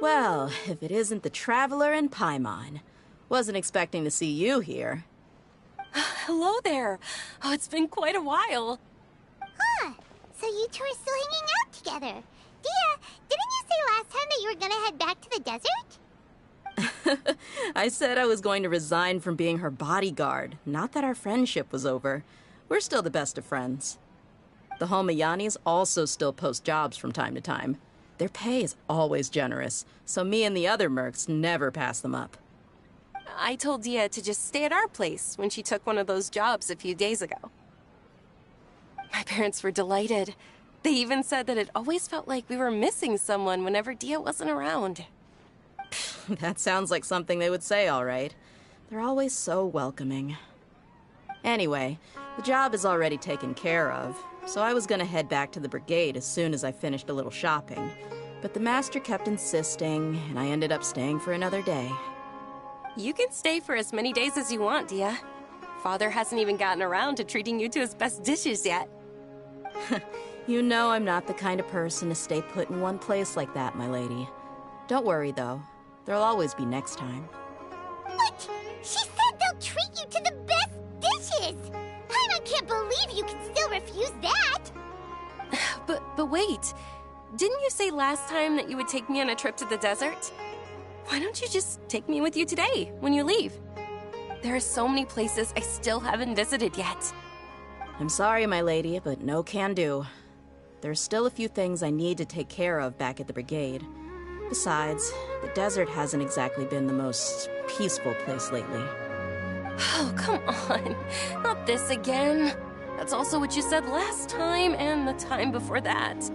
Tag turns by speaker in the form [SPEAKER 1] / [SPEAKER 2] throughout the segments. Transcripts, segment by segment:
[SPEAKER 1] Well, if it isn't the Traveler and Paimon. Wasn't expecting to see you here.
[SPEAKER 2] Hello there. Oh, it's been quite a while.
[SPEAKER 3] Huh. So you two are still hanging out together. Dehya, didn't you say last time that you were gonna head back to the desert?
[SPEAKER 1] I said I was going to resign from being her bodyguard, not that our friendship was over. We're still the best of friends. The Homayanis also still post jobs from time to time. Their pay is always generous, so me and the other mercs never pass them up.
[SPEAKER 2] I told Dehya to just stay at our place when she took one of those jobs a few days ago. My parents were delighted. They even said that it always felt like we were missing someone whenever Dehya wasn't around.
[SPEAKER 1] That sounds like something they would say, all right. They're always so welcoming. Anyway, the job is already taken care of, so I was gonna head back to the brigade as soon as I finished a little shopping. But the master kept insisting, and I ended up staying for another day.
[SPEAKER 2] You can stay for as many days as you want, Dehya. Father hasn't even gotten around to treating you to his best dishes yet.
[SPEAKER 1] You know I'm not the kind of person to stay put in one place like that, my lady. Don't worry, though. There'll always be next time.
[SPEAKER 3] What? She said they'll treat you to the best dishes! I can't believe you can still refuse that!
[SPEAKER 2] But wait. Didn't you say last time that you would take me on a trip to the desert? Why don't you just take me with you today, when you leave? There are so many places I still haven't visited yet.
[SPEAKER 1] I'm sorry, my lady, but no can do. There's still a few things I need to take care of back at the brigade. Besides, the desert hasn't exactly been the most peaceful place lately.
[SPEAKER 2] Oh, come on. Not this again. That's also what you said last time and the time before that.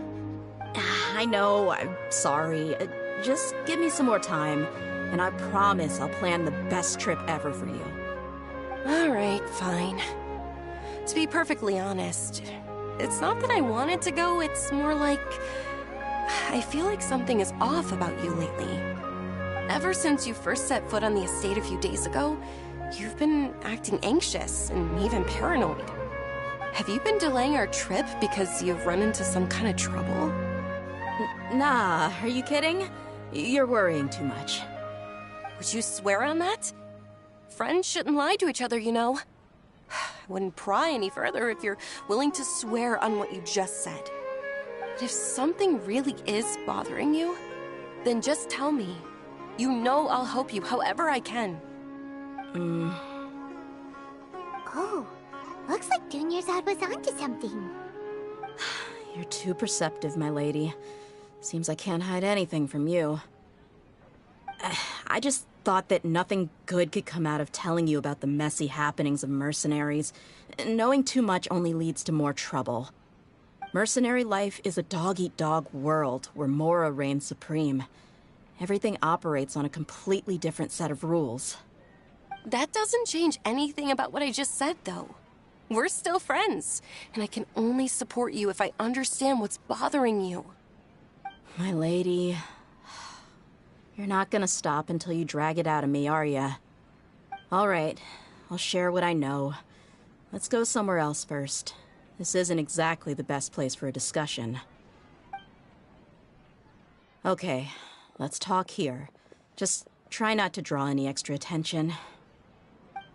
[SPEAKER 1] I know, I'm sorry. Just give me some more time, and I promise I'll plan the best trip ever for you.
[SPEAKER 2] All right, fine. To be perfectly honest, it's not that I wanted to go, it's more like I feel like something is off about you lately. Ever since you first set foot on the estate a few days ago, you've been acting anxious and even paranoid. Have you been delaying our trip because you've run into some kind of trouble?
[SPEAKER 1] Nah, are you kidding? You're worrying too much.
[SPEAKER 2] Would you swear on that? Friends shouldn't lie to each other, you know. I wouldn't pry any further if you're willing to swear on what you just said. But if something really is bothering you, then just tell me. You know I'll help you however I can.
[SPEAKER 3] Oh, looks like Dunyarzad was onto something.
[SPEAKER 1] You're too perceptive, my lady. Seems I can't hide anything from you. I just thought that nothing good could come out of telling you about the messy happenings of mercenaries. Knowing too much only leads to more trouble. Mercenary life is a dog-eat-dog world where Mora reigns supreme. Everything operates on a completely different set of rules.
[SPEAKER 2] That doesn't change anything about what I just said, though. We're still friends, and I can only support you if I understand what's bothering you.
[SPEAKER 1] My lady, you're not gonna stop until you drag it out of me, are ya? All right, I'll share what I know. Let's go somewhere else first. This isn't exactly the best place for a discussion. Okay, let's talk here. Just try not to draw any extra attention.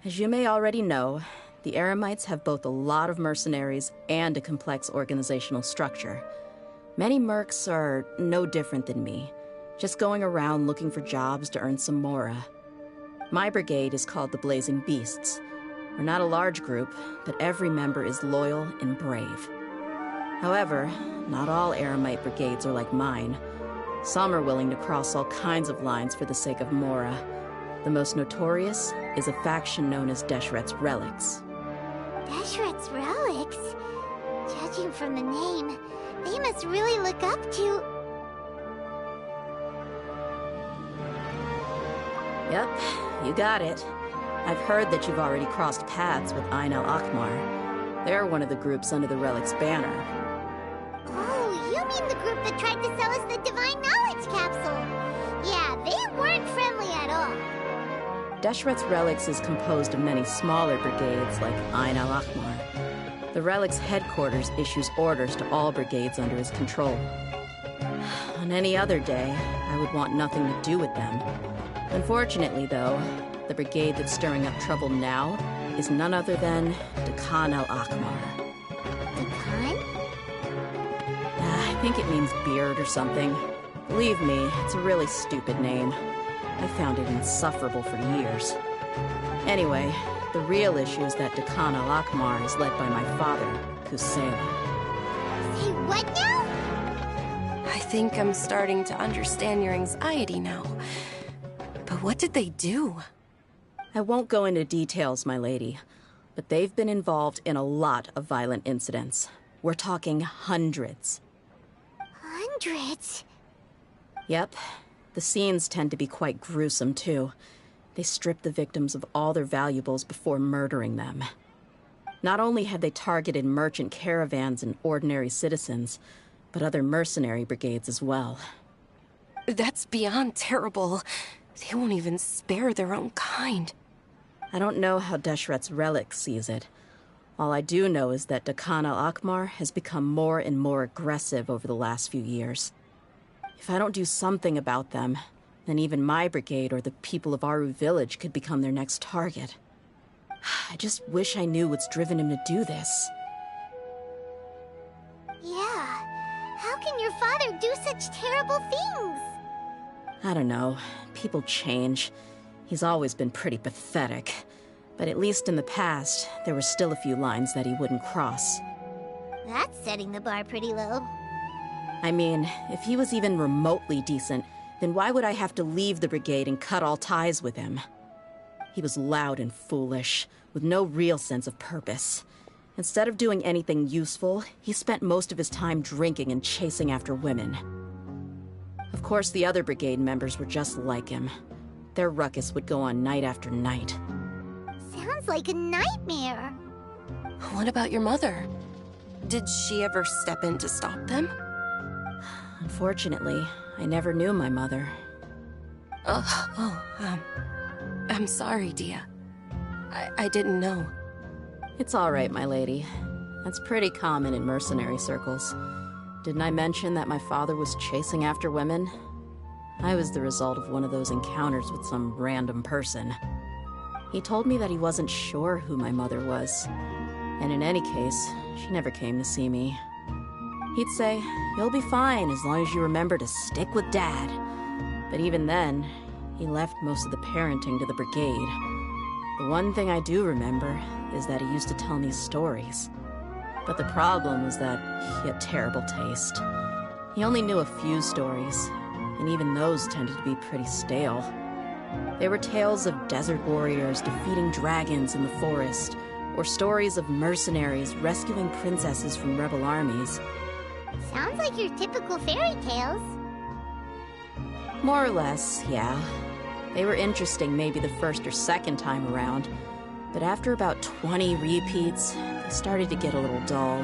[SPEAKER 1] As you may already know, the Eremites have both a lot of mercenaries and a complex organizational structure. Many mercs are no different than me, just going around looking for jobs to earn some mora. My brigade is called the Blazing Beasts. We're not a large group, but every member is loyal and brave. However, not all Eremite brigades are like mine. Some are willing to cross all kinds of lines for the sake of mora. The most notorious is a faction known as Deshret's Relics.
[SPEAKER 3] Deshret's Relics? Judging from the name, they must really look up to...
[SPEAKER 1] Yep, you got it. I've heard that you've already crossed paths with Ain al-Akmar. They're one of the groups under the Relic's banner.
[SPEAKER 3] Oh, you mean the group that tried to sell us the Divine Knowledge Capsule? Yeah, they weren't friendly at all.
[SPEAKER 1] Deshret's Relics is composed of many smaller brigades like Ain al-Akmar. The Relic's headquarters issues orders to all brigades under his control. On any other day, I would want nothing to do with them. Unfortunately, though, the brigade that's stirring up trouble now is none other than Dakan al-Akmar.
[SPEAKER 3] Dakan?
[SPEAKER 1] I think it means beard or something. Believe me, it's a really stupid name. I found it insufferable for years. Anyway, the real issue is that Dakan al-Akmar is led by my father, Kusela.
[SPEAKER 3] Say what now?
[SPEAKER 2] I think I'm starting to understand your anxiety now. But what did they do?
[SPEAKER 1] I won't go into details, my lady, but they've been involved in a lot of violent incidents. We're talking hundreds.
[SPEAKER 3] Hundreds?
[SPEAKER 1] Yep. The scenes tend to be quite gruesome, too. They strip the victims of all their valuables before murdering them. Not only have they targeted merchant caravans and ordinary citizens, but other mercenary brigades as well.
[SPEAKER 2] That's beyond terrible. They won't even spare their own kind.
[SPEAKER 1] I don't know how Deshret's Relic sees it. All I do know is that Dakan al-Akmar has become more and more aggressive over the last few years. If I don't do something about them, then even my brigade or the people of Aru village could become their next target. I just wish I knew what's driven him to do this.
[SPEAKER 3] Yeah, How can your father do such terrible things?
[SPEAKER 1] I don't know. People change. He's always been pretty pathetic. But at least in the past, there were still a few lines that he wouldn't cross.
[SPEAKER 3] That's setting the bar pretty low.
[SPEAKER 1] I mean, if he was even remotely decent, then why would I have to leave the brigade and cut all ties with him? He was loud and foolish, with no real sense of purpose. Instead of doing anything useful, he spent most of his time drinking and chasing after women. Of course, the other brigade members were just like him. Their ruckus would go on night after night.
[SPEAKER 3] Sounds like a nightmare.
[SPEAKER 2] What about your mother? Did she ever step in to stop them?
[SPEAKER 1] Unfortunately, I never knew my mother.
[SPEAKER 2] I'm sorry, Dehya. I didn't know.
[SPEAKER 1] It's all right, my lady. That's pretty common in mercenary circles. Didn't I mention that my father was chasing after women? I was the result of one of those encounters with some random person. He told me that he wasn't sure who my mother was. And in any case, she never came to see me. He'd say, "You'll be fine as long as you remember to stick with Dad." But even then, he left most of the parenting to the brigade. The one thing I do remember is that he used to tell me stories. But the problem was that he had terrible taste. He only knew a few stories, and even those tended to be pretty stale. They were tales of desert warriors defeating dragons in the forest, or stories of mercenaries rescuing princesses from rebel armies.
[SPEAKER 3] Sounds like your typical fairy tales.
[SPEAKER 1] More or less, yeah. They were interesting maybe the first or second time around, but after about 20 repeats, they started to get a little dull.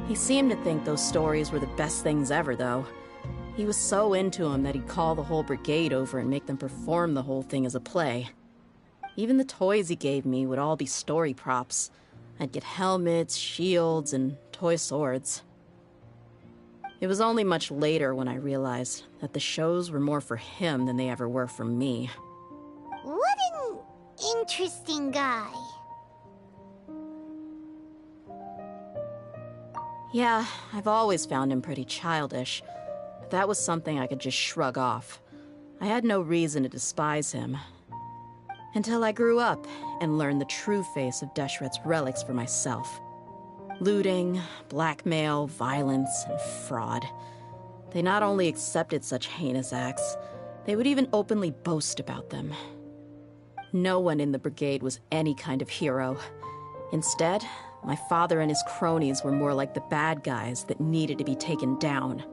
[SPEAKER 1] He seemed to think those stories were the best things ever, though. He was so into them that he'd call the whole brigade over and make them perform the whole thing as a play. Even the toys he gave me would all be story props. I'd get helmets, shields, and toy swords. It was only much later when I realized that the shows were more for him than they ever were for me.
[SPEAKER 3] What an interesting guy.
[SPEAKER 1] Yeah, I've always found him pretty childish. But that was something I could just shrug off. I had no reason to despise him. Until I grew up and learned the true face of Deshret's relics for myself. Looting, blackmail, violence, and fraud. They not only accepted such heinous acts, they would even openly boast about them. No one in the brigade was any kind of hero. Instead, my father and his cronies were more like the bad guys that needed to be taken down.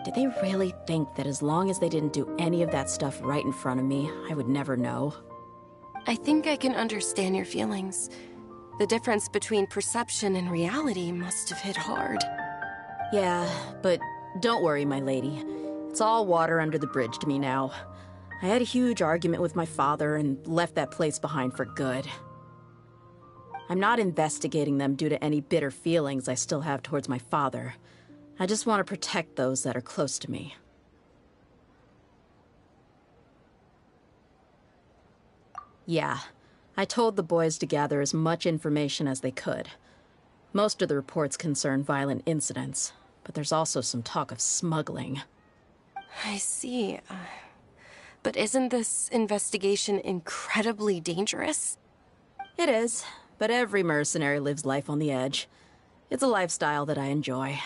[SPEAKER 1] Did they really think that as long as they didn't do any of that stuff right in front of me, I would never know?
[SPEAKER 2] I think I can understand your feelings. The difference between perception and reality must have hit hard.
[SPEAKER 1] Yeah, but don't worry, my lady. It's all water under the bridge to me now. I had a huge argument with my father and left that place behind for good. I'm not investigating them due to any bitter feelings I still have towards my father. I just want to protect those that are close to me. Yeah, I told the boys to gather as much information as they could. Most of the reports concern violent incidents, but there's also some talk of smuggling.
[SPEAKER 2] I see. But isn't this investigation incredibly dangerous?
[SPEAKER 1] It is, but every mercenary lives life on the edge. It's a lifestyle that I enjoy.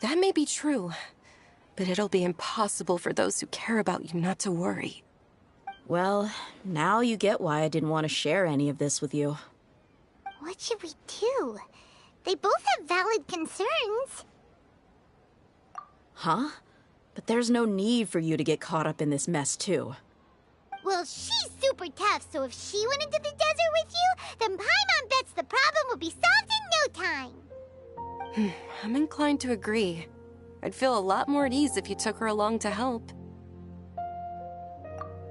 [SPEAKER 2] That may be true, but it'll be impossible for those who care about you not to worry.
[SPEAKER 1] Well, now you get why I didn't want to share any of this with you.
[SPEAKER 3] What should we do? They both have valid concerns.
[SPEAKER 1] Huh? But there's no need for you to get caught up in this mess, too.
[SPEAKER 3] Well, she's super tough, so if she went into the desert with you, then Paimon bets the problem will be solved in no time.
[SPEAKER 2] I'm inclined to agree. I'd feel a lot more at ease if you took her along to help.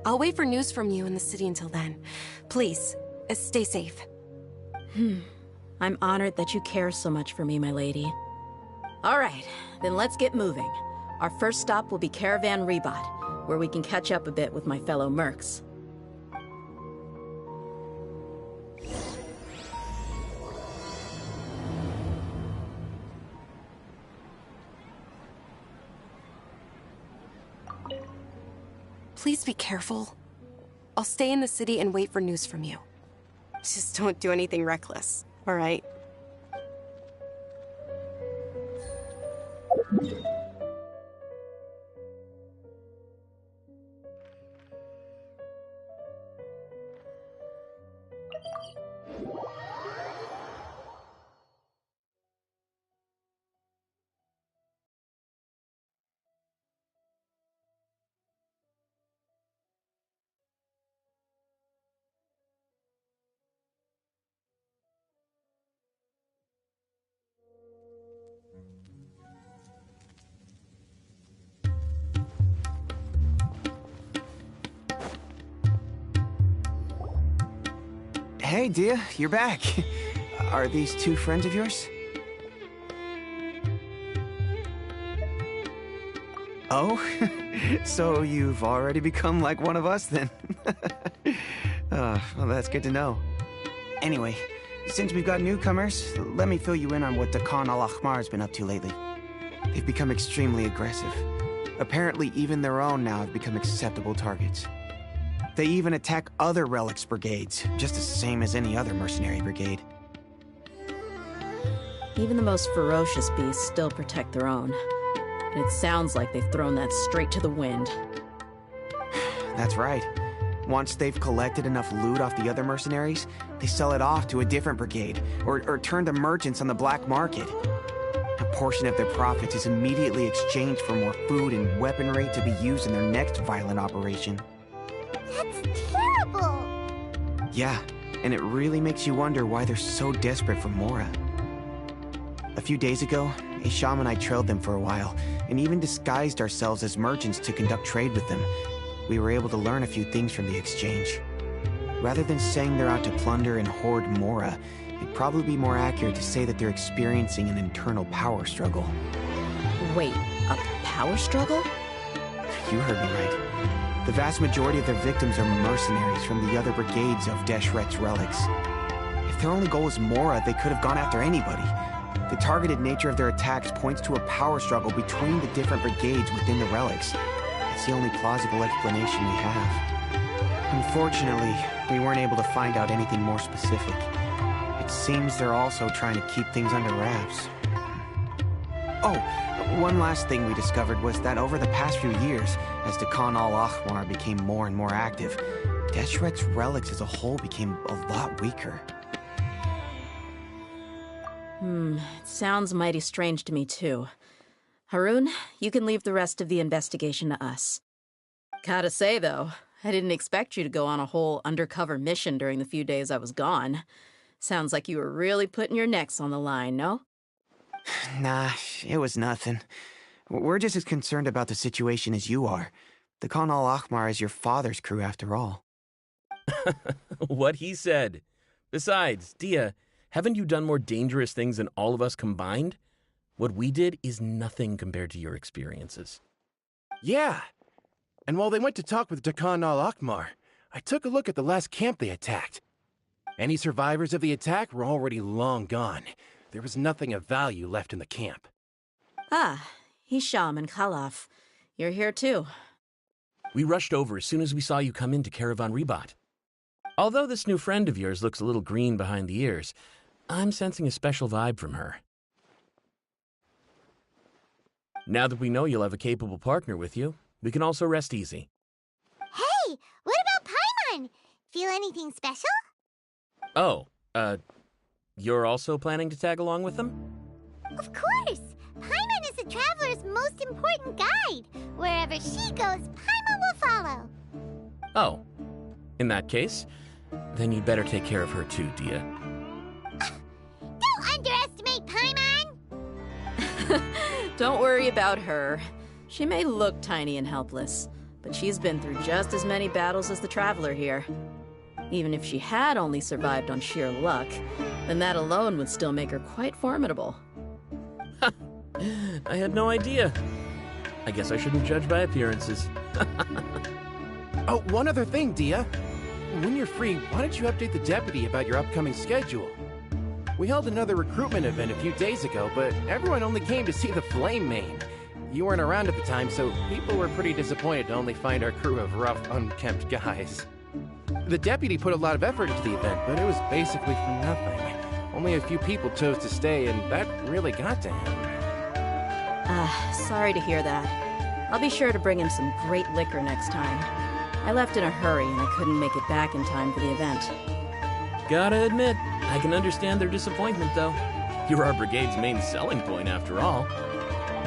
[SPEAKER 2] I'll wait for news from you in the city until then. Please, stay safe.
[SPEAKER 1] I'm honored that you care so much for me, my lady. All right, then let's get moving. Our first stop will be Caravan Rebot, where we can catch up a bit with my fellow mercs.
[SPEAKER 2] please be careful. I'll stay in the city and wait for news from you. Just don't do anything reckless, all right?
[SPEAKER 4] Hey, Dehya, you're back. Are these two friends of yours? Oh, so you've already become like one of us then? Well, that's good to know. Anyway, since we've got newcomers, let me fill you in on what the Khan al-Ahmar has been up to lately. They've become extremely aggressive. Apparently, even their own now have become acceptable targets. They even attack other relics brigades, just the same as any other mercenary brigade.
[SPEAKER 1] Even the most ferocious beasts still protect their own. And it sounds like they've thrown that straight to the wind.
[SPEAKER 4] That's right. Once they've collected enough loot off the other mercenaries, they sell it off to a different brigade, or turn to merchants on the black market. A portion of their profits is immediately exchanged for more food and weaponry to be used in their next violent operation.
[SPEAKER 3] That's terrible!
[SPEAKER 4] Yeah, and it really makes you wonder why they're so desperate for Mora. A few days ago, Isham and I trailed them for a while, and even disguised ourselves as merchants to conduct trade with them. We were able to learn a few things from the exchange. Rather than saying they're out to plunder and hoard Mora, it'd probably be more accurate to say that they're experiencing an internal power struggle.
[SPEAKER 1] Wait, a power struggle?
[SPEAKER 4] You heard me right. The vast majority of their victims are mercenaries from the other brigades of Deshret's relics. If their only goal was Mora, they could have gone after anybody. The targeted nature of their attacks points to a power struggle between the different brigades within the relics. It's the only plausible explanation we have. Unfortunately, we weren't able to find out anything more specific. It seems they're also trying to keep things under wraps. Oh, one last thing we discovered was that over the past few years, as the Khan al-Ahmar became more and more active, Deshret's relics as a whole became a lot weaker.
[SPEAKER 1] It sounds mighty strange to me too. Harun, you can leave the rest of the investigation to us. Gotta say though, I didn't expect you to go on a whole undercover mission during the few days I was gone. Sounds like you were really putting your necks on the line, no?
[SPEAKER 4] Nah, it was nothing. We're just as concerned about the situation as you are. The Khan al-Ahmar is your father's crew after all.
[SPEAKER 5] What he said. Besides, Dehya, haven't you done more dangerous things than all of us combined? What we did is nothing compared to your experiences.
[SPEAKER 6] Yeah. And while they went to talk with Khan al-Ahmar, I took a look at the last camp they attacked. Any survivors of the attack were already long gone. There was nothing of value left in the camp.
[SPEAKER 1] Ah, Hisham and Khalaf. You're here too.
[SPEAKER 5] We rushed over as soon as we saw you come into Caravan Ribat. Although this new friend of yours looks a little green behind the ears, I'm sensing a special vibe from her. Now that we know you'll have a capable partner with you, we can also rest easy.
[SPEAKER 3] Hey, what about Paimon? Feel anything special?
[SPEAKER 5] Oh, you're also planning to tag along with them?
[SPEAKER 3] Of course! Paimon is the traveler's most important guide. Wherever she goes, Paimon will follow.
[SPEAKER 5] Oh, in that case, then you'd better take care of her too, Dehya.
[SPEAKER 3] Don't underestimate Paimon!
[SPEAKER 1] Don't worry about her. She may look tiny and helpless, but she's been through just as many battles as the traveler here. Even if she had only survived on sheer luck, then that alone would still make her quite formidable.
[SPEAKER 5] I had no idea. I guess I shouldn't judge by appearances.
[SPEAKER 6] Oh, one other thing, Dehya. When you're free, why don't you update the deputy about your upcoming schedule? We held another recruitment event a few days ago, but everyone only came to see the Flame Main. You weren't around at the time, so people were pretty disappointed to only find our crew of rough, unkempt guys. The deputy put a lot of effort into the event, but it was basically for nothing. Only a few people chose to stay, and that really got to him.
[SPEAKER 1] Sorry to hear that. I'll be sure to bring him some great liquor next time. I left in a hurry and I couldn't make it back in time for the event.
[SPEAKER 5] Gotta admit, I can understand their disappointment, though. You're our brigade's main selling point, after all.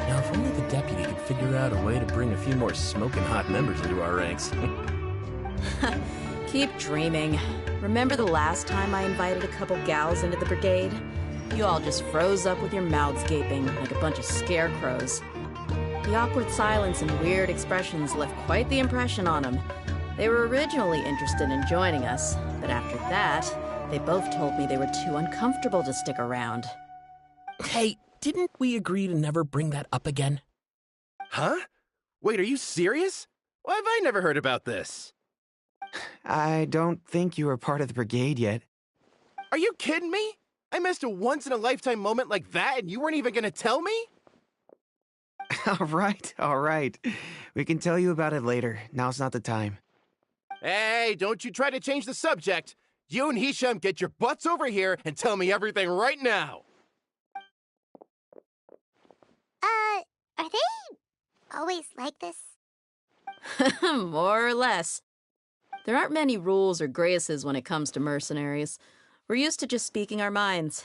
[SPEAKER 5] Now, if only the deputy could figure out a way to bring a few more smoking hot members into our ranks.
[SPEAKER 1] Keep dreaming. Remember the last time I invited a couple gals into the brigade? You all just froze up with your mouths gaping like a bunch of scarecrows. The awkward silence and weird expressions left quite the impression on them. They were originally interested in joining us, but after that, they both told me they were too uncomfortable to stick around.
[SPEAKER 5] Hey, didn't we agree to never bring that up again?
[SPEAKER 6] Huh? Wait, are you serious? Why have I never heard about this?
[SPEAKER 4] I don't think you were part of the brigade yet.
[SPEAKER 6] Are you kidding me? I missed a once-in-a-lifetime moment like that and you weren't even gonna tell me?
[SPEAKER 4] All right. We can tell you about it later. Now's not the time.
[SPEAKER 6] Hey, don't you try to change the subject. You and Hisham get your butts over here and tell me everything right now.
[SPEAKER 3] Are they always like this?
[SPEAKER 1] More or less. There aren't many rules or graces when it comes to mercenaries. We're used to just speaking our minds.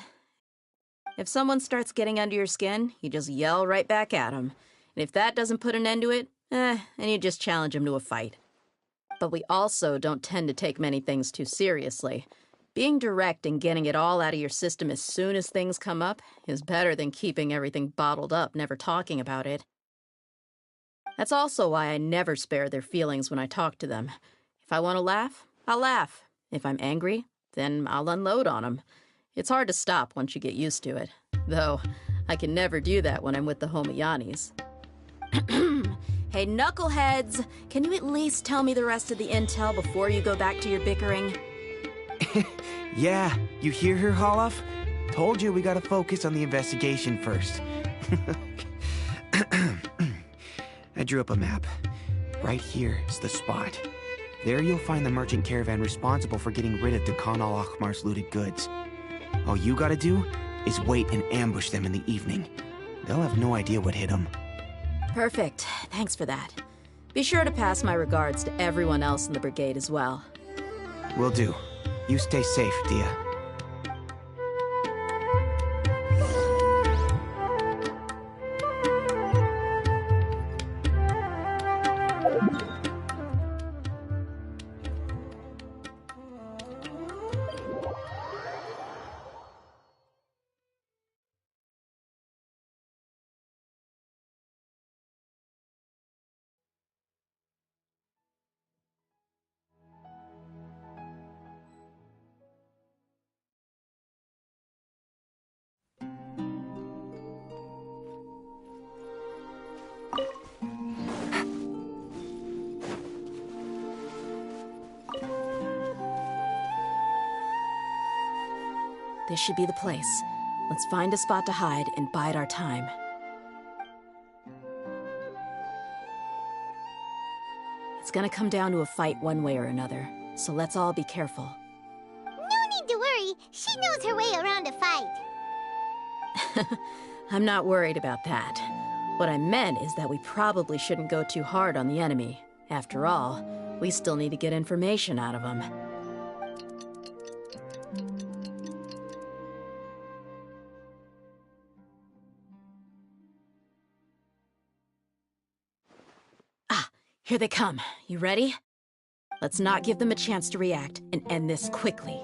[SPEAKER 1] If someone starts getting under your skin, you just yell right back at them. And if that doesn't put an end to it, and you just challenge them to a fight. But we also don't tend to take many things too seriously. Being direct and getting it all out of your system as soon as things come up is better than keeping everything bottled up, never talking about it. That's also why I never spare their feelings when I talk to them. If I want to laugh, I'll laugh. If I'm angry, then I'll unload on them. It's hard to stop once you get used to it. Though, I can never do that when I'm with the Homiyanis. Hey, knuckleheads! Can you at least tell me the rest of the intel before you go back to your bickering?
[SPEAKER 4] Yeah, you hear her, Holof? Told you we gotta focus on the investigation first. I drew up a map. Right here is the spot. There you'll find the merchant caravan responsible for getting rid of Dakan al-Akhmar's looted goods. All you gotta do is wait and ambush them in the evening. They'll have no idea what hit them.
[SPEAKER 1] Perfect. Thanks for that. Be sure to pass my regards to everyone else in the brigade as well.
[SPEAKER 4] Will do. You stay safe, Dehya.
[SPEAKER 1] This should be the place. Let's find a spot to hide and bide our time. It's gonna come down to a fight one way or another, so let's all be careful.
[SPEAKER 3] No need to worry. She knows her way around a fight.
[SPEAKER 1] I'm not worried about that. What I meant is that we probably shouldn't go too hard on the enemy. After all, we still need to get information out of them. Here they come. You ready? Let's not give them a chance to react and end this quickly.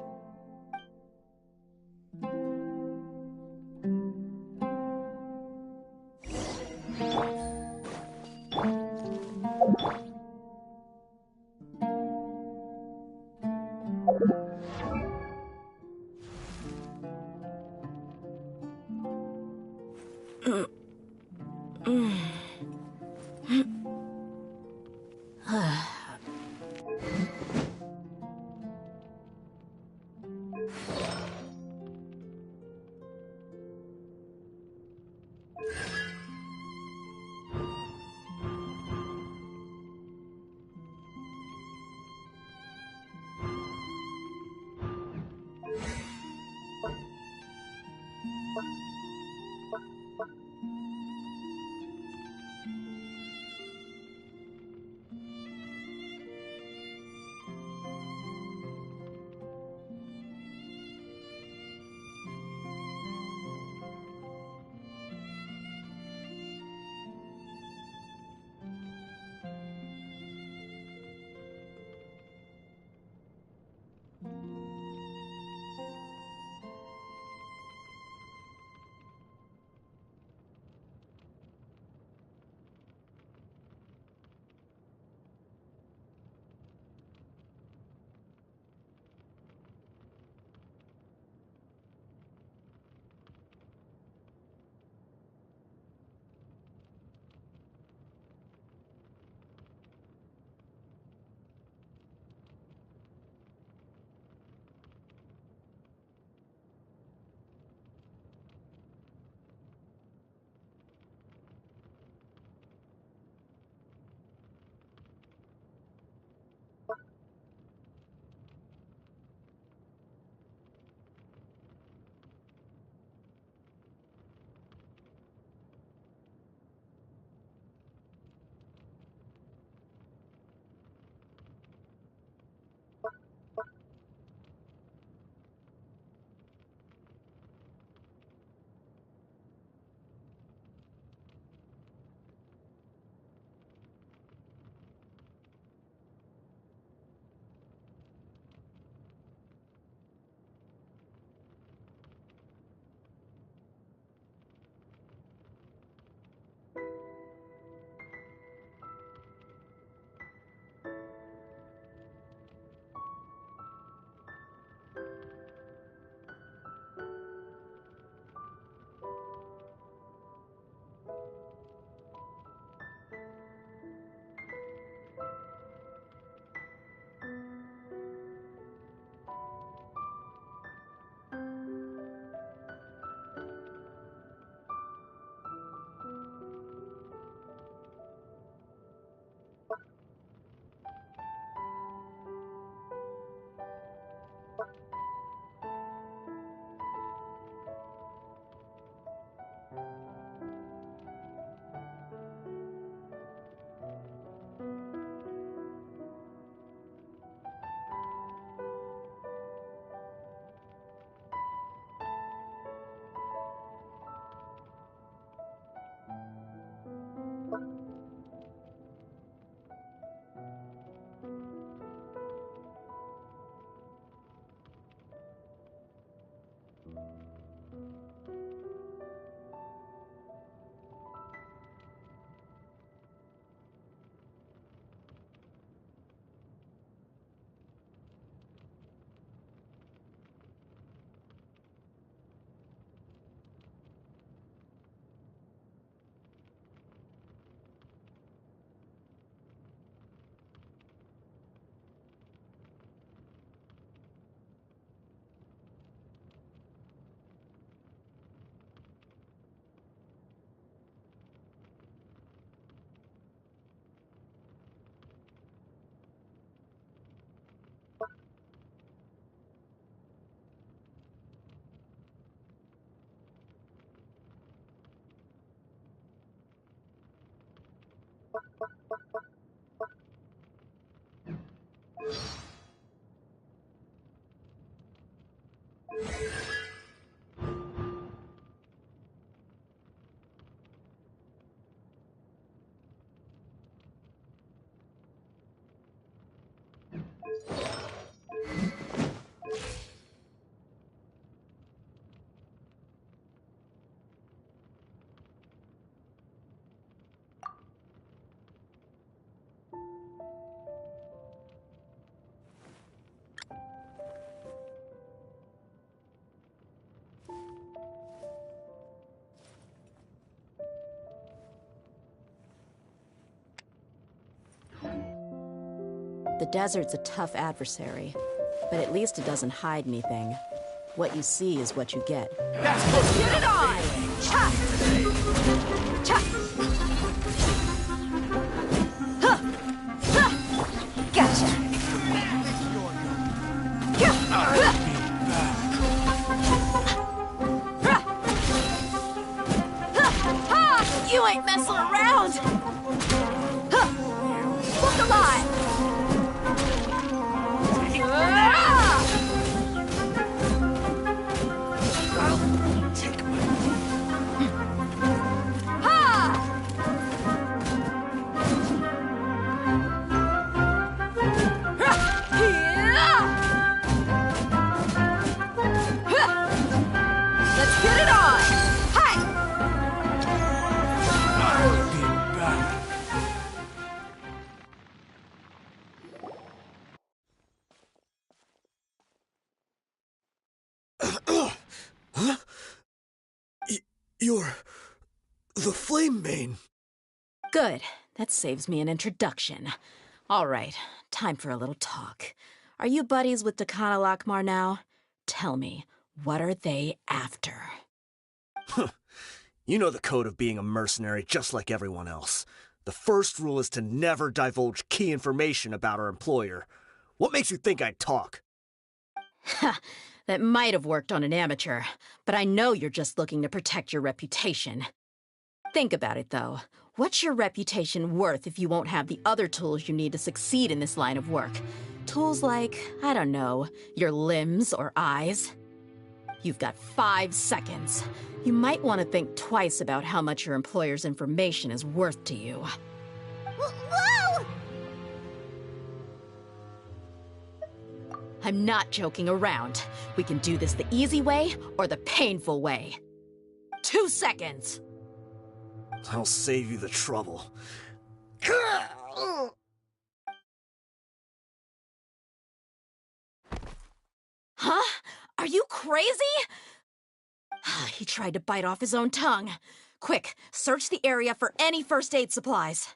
[SPEAKER 1] The desert's a tough adversary, but at least it doesn't hide anything. What you see is what you get.
[SPEAKER 2] Get it on! Cha! Cha! Huh! Huh! Gotcha!
[SPEAKER 1] You ain't messing around! Huh. Look alive! Let's get it on! Hi!
[SPEAKER 7] You're the Flame Main.
[SPEAKER 1] Good. That saves me an introduction. All right, time for a little talk. Are you buddies with Dakana Lakmar now? Tell me, what are they after?
[SPEAKER 7] You know the code of being a mercenary just like everyone else. The first rule is to never divulge key information about our employer. What makes you think I'd talk?
[SPEAKER 1] Ha! That might have worked on an amateur, but I know you're just looking to protect your reputation. Think about it, though. What's your reputation worth if you won't have the other tools you need to succeed in this line of work? Tools like, I don't know, your limbs or eyes? You've got 5 seconds. You might want to think twice about how much your employer's information is worth to you.
[SPEAKER 3] Whoa!
[SPEAKER 1] I'm not joking around. We can do this the easy way or the painful way. 2 seconds!
[SPEAKER 7] I'll save you the trouble.
[SPEAKER 1] Huh? Are you crazy? He tried to bite off his own tongue. Quick, search the area for any first aid supplies.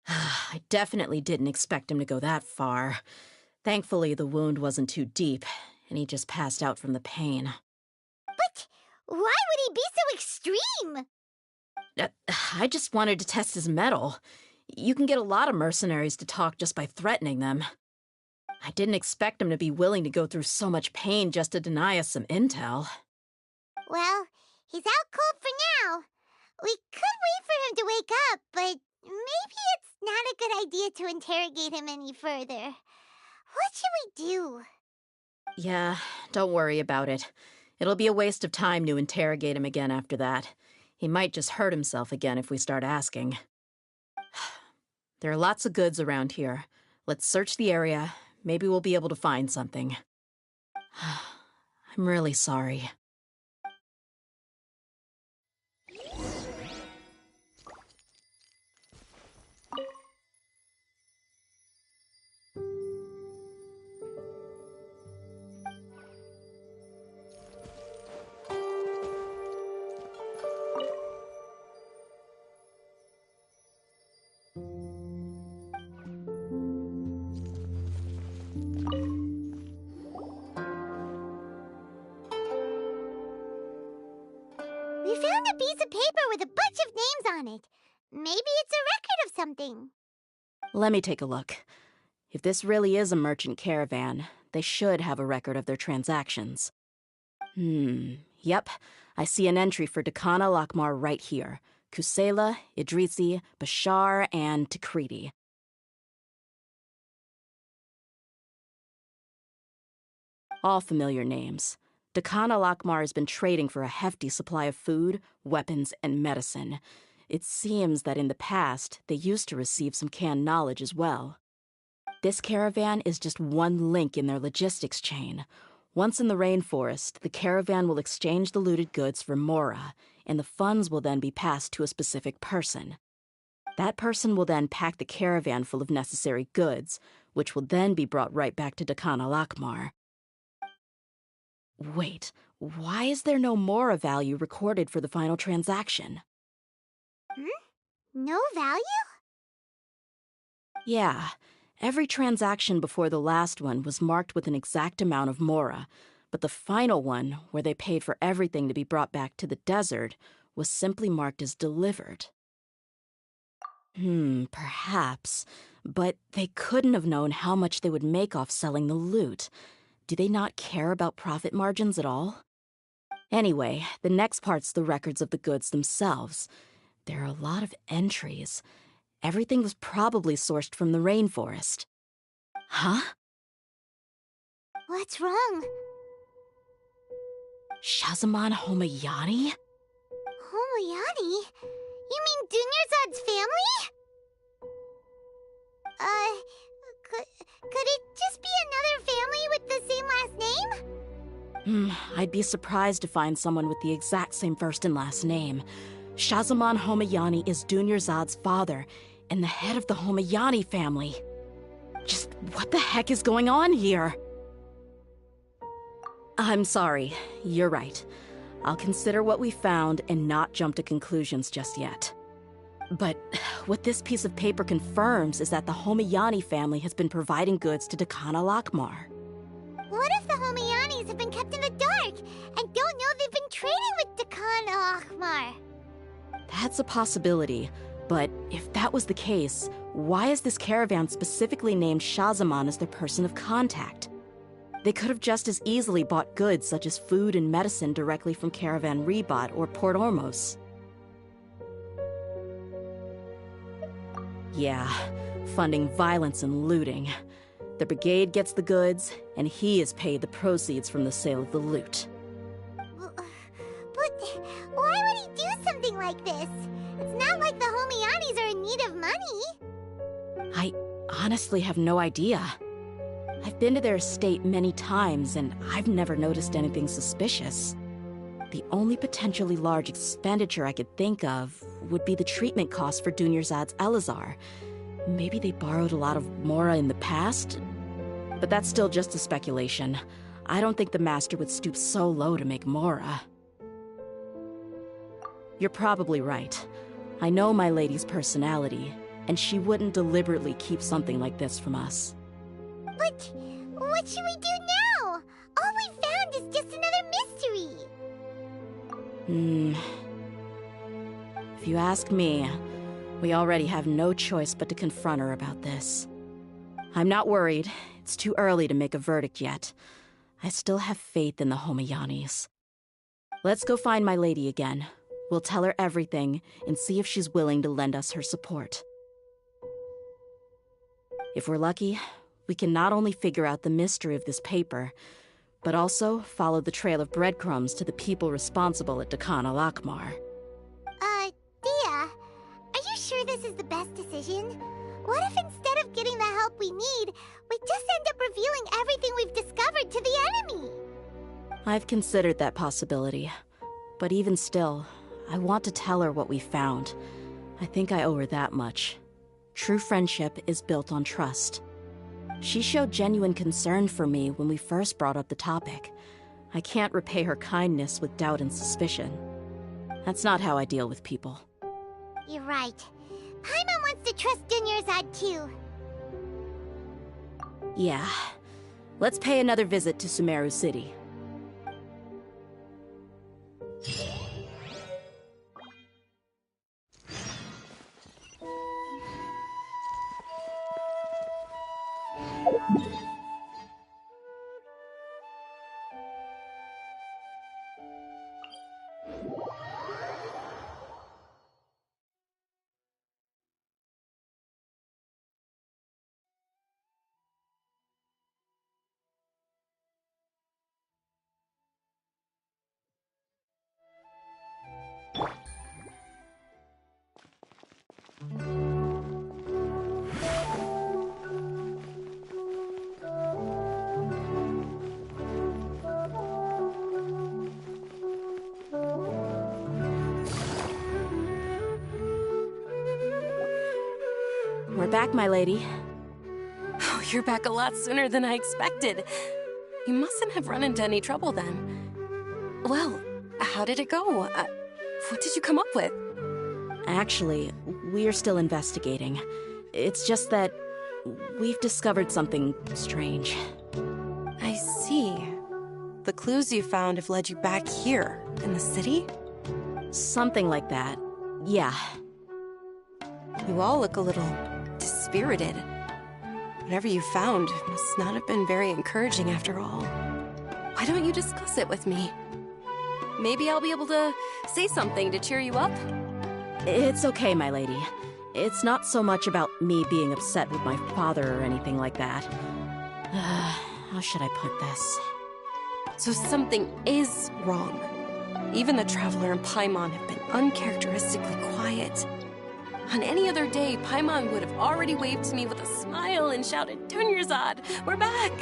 [SPEAKER 1] I definitely didn't expect him to go that far. Thankfully, the wound wasn't too deep, and he just passed out from the pain.
[SPEAKER 3] But why would he be so extreme?
[SPEAKER 1] I just wanted to test his mettle. You can get a lot of mercenaries to talk just by threatening them. I didn't expect him to be willing to go through so much pain just to deny us some intel.
[SPEAKER 3] Well, he's out cold for now. We could wait for him to wake up, but maybe it's not a good idea to interrogate him any further. What should we do?
[SPEAKER 1] Yeah, don't worry about it. It'll be a waste of time to interrogate him again after that. He might just hurt himself again if we start asking. There are lots of goods around here. Let's search the area. Maybe we'll be able to find something. I'm really sorry.
[SPEAKER 3] We found a piece of paper with a bunch of names on it. Maybe it's a record of something.
[SPEAKER 1] Let me take a look. If this really is a merchant caravan, they should have a record of their transactions. Yep. I see an entry for Dakana Lakmar right here. Kusela, Idrisi, Bashar, and Takriti. All familiar names. Dakana Lakmar has been trading for a hefty supply of food, weapons, and medicine. It seems that in the past, they used to receive some canned knowledge as well. This caravan is just one link in their logistics chain. Once in the rainforest, the caravan will exchange the looted goods for Mora, and the funds will then be passed to a specific person. That person will then pack the caravan full of necessary goods, which will then be brought right back to Dakana Lakmar. Wait, why is there no Mora value recorded for the final transaction?
[SPEAKER 3] No value?
[SPEAKER 1] Yeah, every transaction before the last one was marked with an exact amount of Mora, but the final one, where they paid for everything to be brought back to the desert, was simply marked as delivered. Perhaps, but they couldn't have known how much they would make off selling the loot. Do they not care about profit margins at all? Anyway, the next part's the records of the goods themselves. There are a lot of entries. Everything was probably sourced from the rainforest. Huh?
[SPEAKER 3] What's wrong?
[SPEAKER 1] Shazamon Homayani?
[SPEAKER 3] Homayani? You mean Dunyarzad's family? Could it just be another family with the same last name?
[SPEAKER 1] I'd be surprised to find someone with the exact same first and last name. Shazamon Homayani is Dunyarzad's father, and the head of the Homayani family. Just what the heck is going on here? I'm sorry, you're right. I'll consider what we found and not jump to conclusions just yet. But what this piece of paper confirms is that the Homayani family has been providing goods to Dakhan al-Akmar.
[SPEAKER 3] What if the Homayanis have been kept in the dark and don't know they've been trading with Dakhan al-Akmar?
[SPEAKER 1] That's a possibility, but if that was the case, why is this caravan specifically named Shazamon as their person of contact? They could have just as easily bought goods such as food and medicine directly from Caravan Ribat or Port Ormos. Yeah, funding violence and looting. The brigade gets the goods, and he is paid the proceeds from the sale of the loot.
[SPEAKER 3] But why would he do something like this? It's not like the Homayanis are in need of money.
[SPEAKER 1] I honestly have no idea. I've been to their estate many times, and I've never noticed anything suspicious. The only potentially large expenditure I could think of would be the treatment costs for Dunyarzad's Elazar. Maybe they borrowed a lot of Mora in the past? But that's still just a speculation. I don't think the Master would stoop so low to make Mora. You're probably right. I know my lady's personality, and she wouldn't deliberately keep something like this from us.
[SPEAKER 3] But what should we do now? All we found is just another mystery.
[SPEAKER 1] If you ask me, we already have no choice but to confront her about this. I'm not worried. It's too early to make a verdict yet. I still have faith in the Homayanis. Let's go find my lady again. We'll tell her everything and see if she's willing to lend us her support. If we're lucky, we can not only figure out the mystery of this paper, but also follow the trail of breadcrumbs to the people responsible at Dakhan al-Akmar.
[SPEAKER 3] Dehya, are you sure this is the best decision? What if instead of getting the help we need, we just end up revealing everything we've discovered to the enemy?
[SPEAKER 1] I've considered that possibility, but even still, I want to tell her what we found. I think I owe her that much. True friendship is built on trust. She showed genuine concern for me when we first brought up the topic. I can't repay her kindness with doubt and suspicion. That's not how I deal with people.
[SPEAKER 3] You're right. Paimon wants to trust Dunyarzad too.
[SPEAKER 1] Yeah. Let's pay another visit to Sumeru City. We're back, my lady.
[SPEAKER 2] Oh, you're back a lot sooner than I expected. You mustn't have run into any trouble then. Well, how did it go? What did you come up with?
[SPEAKER 1] Actually, we're still investigating. It's just that we've discovered something strange.
[SPEAKER 2] I see. The clues you found have led you back here, in the city?
[SPEAKER 1] Something like that. Yeah.
[SPEAKER 2] You all look a little dispirited. Whatever you found must not have been very encouraging after all. Why don't you discuss it with me? Maybe I'll be able to say something to cheer you up.
[SPEAKER 1] It's okay, my lady. It's not so much about me being upset with my father or anything like that. How should I put this?
[SPEAKER 2] So something is wrong. Even the Traveler and Paimon have been uncharacteristically quiet. On any other day, Paimon would have already waved to me with a smile and shouted, Dunyarzad, we're back!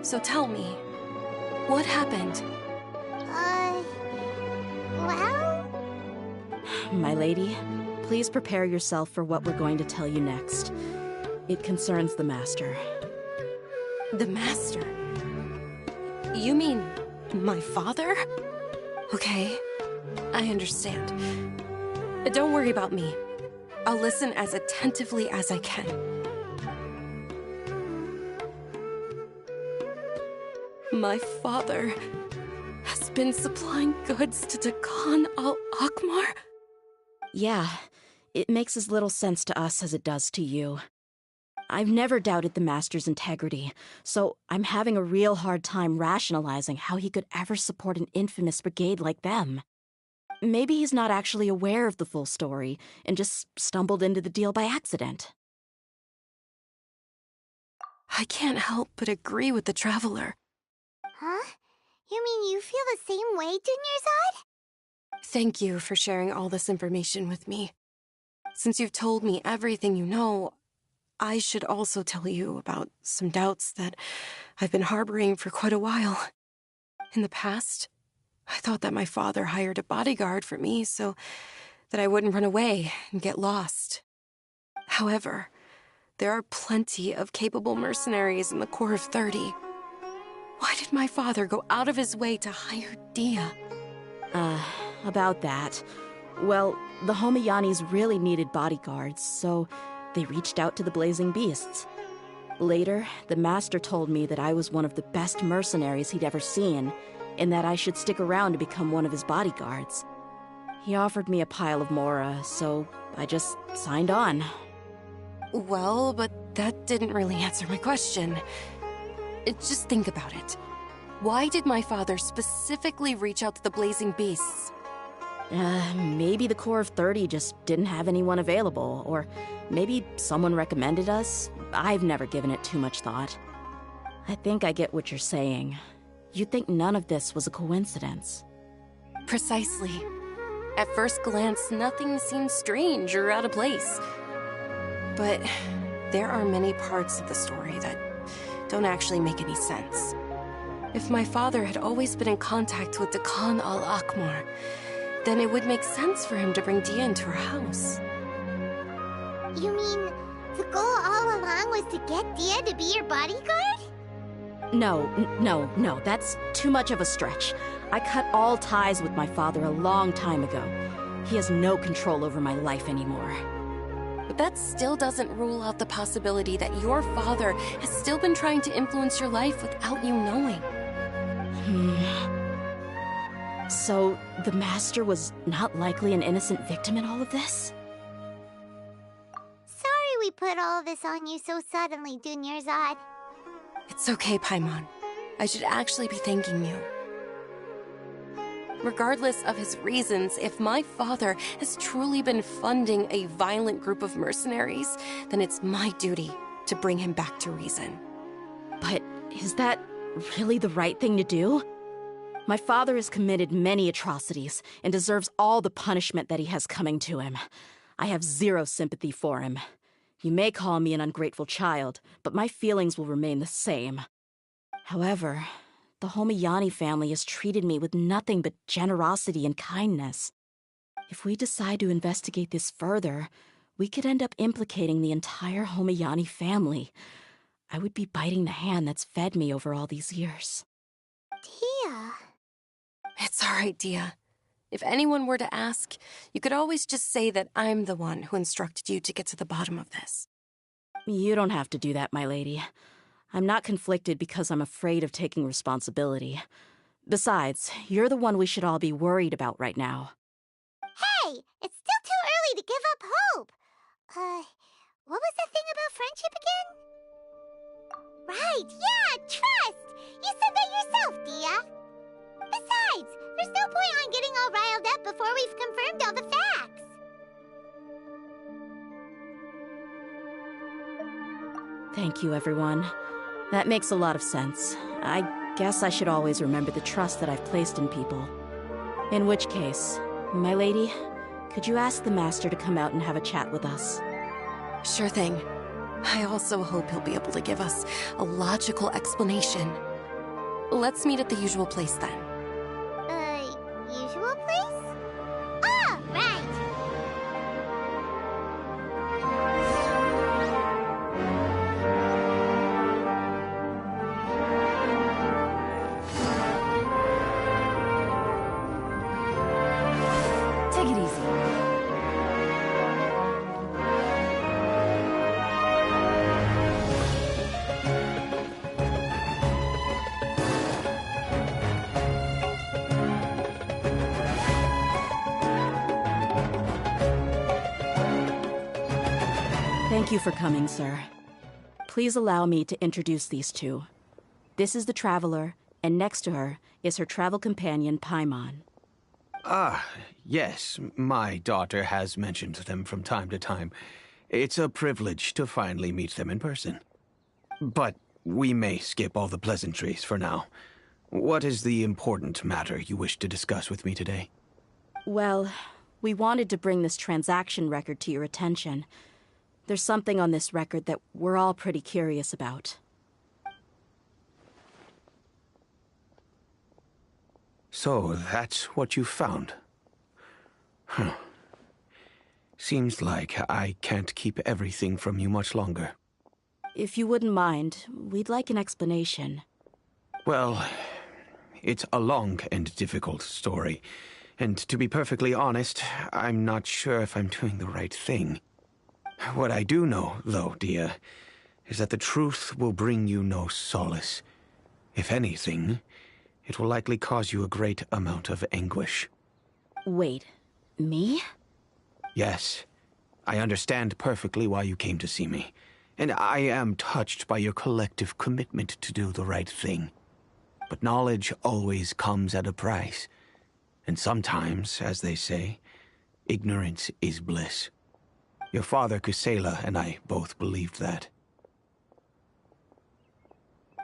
[SPEAKER 2] So tell me, what happened?
[SPEAKER 3] Well?
[SPEAKER 1] My lady, please prepare yourself for what we're going to tell you next. It concerns the Master.
[SPEAKER 2] The Master? You mean my father? Okay, I understand. Don't worry about me. I'll listen as attentively as I can. My father has been supplying goods to Dakan al-Akmar?
[SPEAKER 1] Yeah, it makes as little sense to us as it does to you. I've never doubted the Master's integrity, so I'm having a real hard time rationalizing how he could ever support an infamous brigade like them. Maybe he's not actually aware of the full story and just stumbled into the deal by accident.
[SPEAKER 2] I can't help but agree with the Traveler.
[SPEAKER 3] Huh? You mean you feel the same way, Dunyarzad?
[SPEAKER 2] Thank you for sharing all this information with me. Since you've told me everything you know, I should also tell you about some doubts that I've been harboring for quite a while. In the past, I thought that my father hired a bodyguard for me so that I wouldn't run away and get lost. However, there are plenty of capable mercenaries in the Corps of 30. Why did my father go out of his way to hire Dehya?
[SPEAKER 1] About that. Well, the Homiyanis really needed bodyguards, so they reached out to the Blazing Beasts. Later, the Master told me that I was one of the best mercenaries he'd ever seen, and that I should stick around to become one of his bodyguards. He offered me a pile of mora, so I just signed on.
[SPEAKER 2] Well, but that didn't really answer my question. Just think about it. Why did my father specifically reach out to the Blazing Beasts?
[SPEAKER 1] Maybe the Corps of 30 just didn't have anyone available, or maybe someone recommended us. I've never given it too much thought. I think I get what you're saying. You'd think none of this was a coincidence.
[SPEAKER 2] Precisely. At first glance, nothing seems strange or out of place. But there are many parts of the story that don't actually make any sense. If my father had always been in contact with Dakan al-Akmar, then it would make sense for him to bring Dehya into her house.
[SPEAKER 3] You mean the goal all along was to get Dehya to be your bodyguard?
[SPEAKER 1] No, that's too much of a stretch. I cut all ties with my father a long time ago. He has no control over my life anymore.
[SPEAKER 2] But that still doesn't rule out the possibility that your father has still been trying to influence your life without you knowing.
[SPEAKER 1] So, the Master was not likely an innocent victim in all of this?
[SPEAKER 3] Sorry we put all of this on you so suddenly, Dunyarzad.
[SPEAKER 2] It's okay, Paimon. I should actually be thanking you. Regardless of his reasons, if my father has truly been funding a violent group of mercenaries, then it's my duty to bring him back to reason.
[SPEAKER 1] But is that really the right thing to do? My father has committed many atrocities and deserves all the punishment that he has coming to him. I have zero sympathy for him. You may call me an ungrateful child, but my feelings will remain the same. However, the Homiyani family has treated me with nothing but generosity and kindness. If we decide to investigate this further, we could end up implicating the entire Homiyani family. I would be biting the hand that's fed me over all these years.
[SPEAKER 3] Dehya.
[SPEAKER 2] It's all right, Dehya. If anyone were to ask, you could always just say that I'm the one who instructed you to get to the bottom of this.
[SPEAKER 1] You don't have to do that, my lady. I'm not conflicted because I'm afraid of taking responsibility. Besides, you're the one we should all be worried about right now.
[SPEAKER 3] Hey, it's still too early to give up hope. What was the thing about friendship again? Right, yeah, trust! You said that yourself, Dehya. point on getting all riled up before we've confirmed all the facts.
[SPEAKER 1] Thank you, everyone. That makes a lot of sense. I guess I should always remember the trust that I've placed in people. In which case, my lady, could you ask the Master to come out and have a chat with us?
[SPEAKER 2] Sure thing. I also hope he'll be able to give us a logical explanation. Let's meet at the usual place then.
[SPEAKER 3] Usual place? Ah, right.
[SPEAKER 2] Take it easy.
[SPEAKER 1] Thank you for coming, sir. Please allow me to introduce these two. This is the Traveler, and next to her is her travel companion, Paimon.
[SPEAKER 4] Ah, yes, my daughter has mentioned them from time to time. It's a privilege to finally meet them in person. But we may skip all the pleasantries for now. What is the important matter you wish to discuss with me today?
[SPEAKER 1] Well, we wanted to bring this transaction record to your attention. There's something on this record that we're all pretty curious about.
[SPEAKER 4] So, that's what you found? Huh. Seems like I can't keep everything from you much longer.
[SPEAKER 1] If you wouldn't mind, we'd like an explanation.
[SPEAKER 4] Well, it's a long and difficult story. And to be perfectly honest, I'm not sure if I'm doing the right thing. What I do know, though, Dehya, is that the truth will bring you no solace. If anything, it will likely cause you a great amount of anguish.
[SPEAKER 1] Wait, me?
[SPEAKER 4] Yes, I understand perfectly why you came to see me, and I am touched by your collective commitment to do the right thing. But knowledge always comes at a price, and sometimes, as they say, ignorance is bliss. Your father, Kusela, and I both believed that.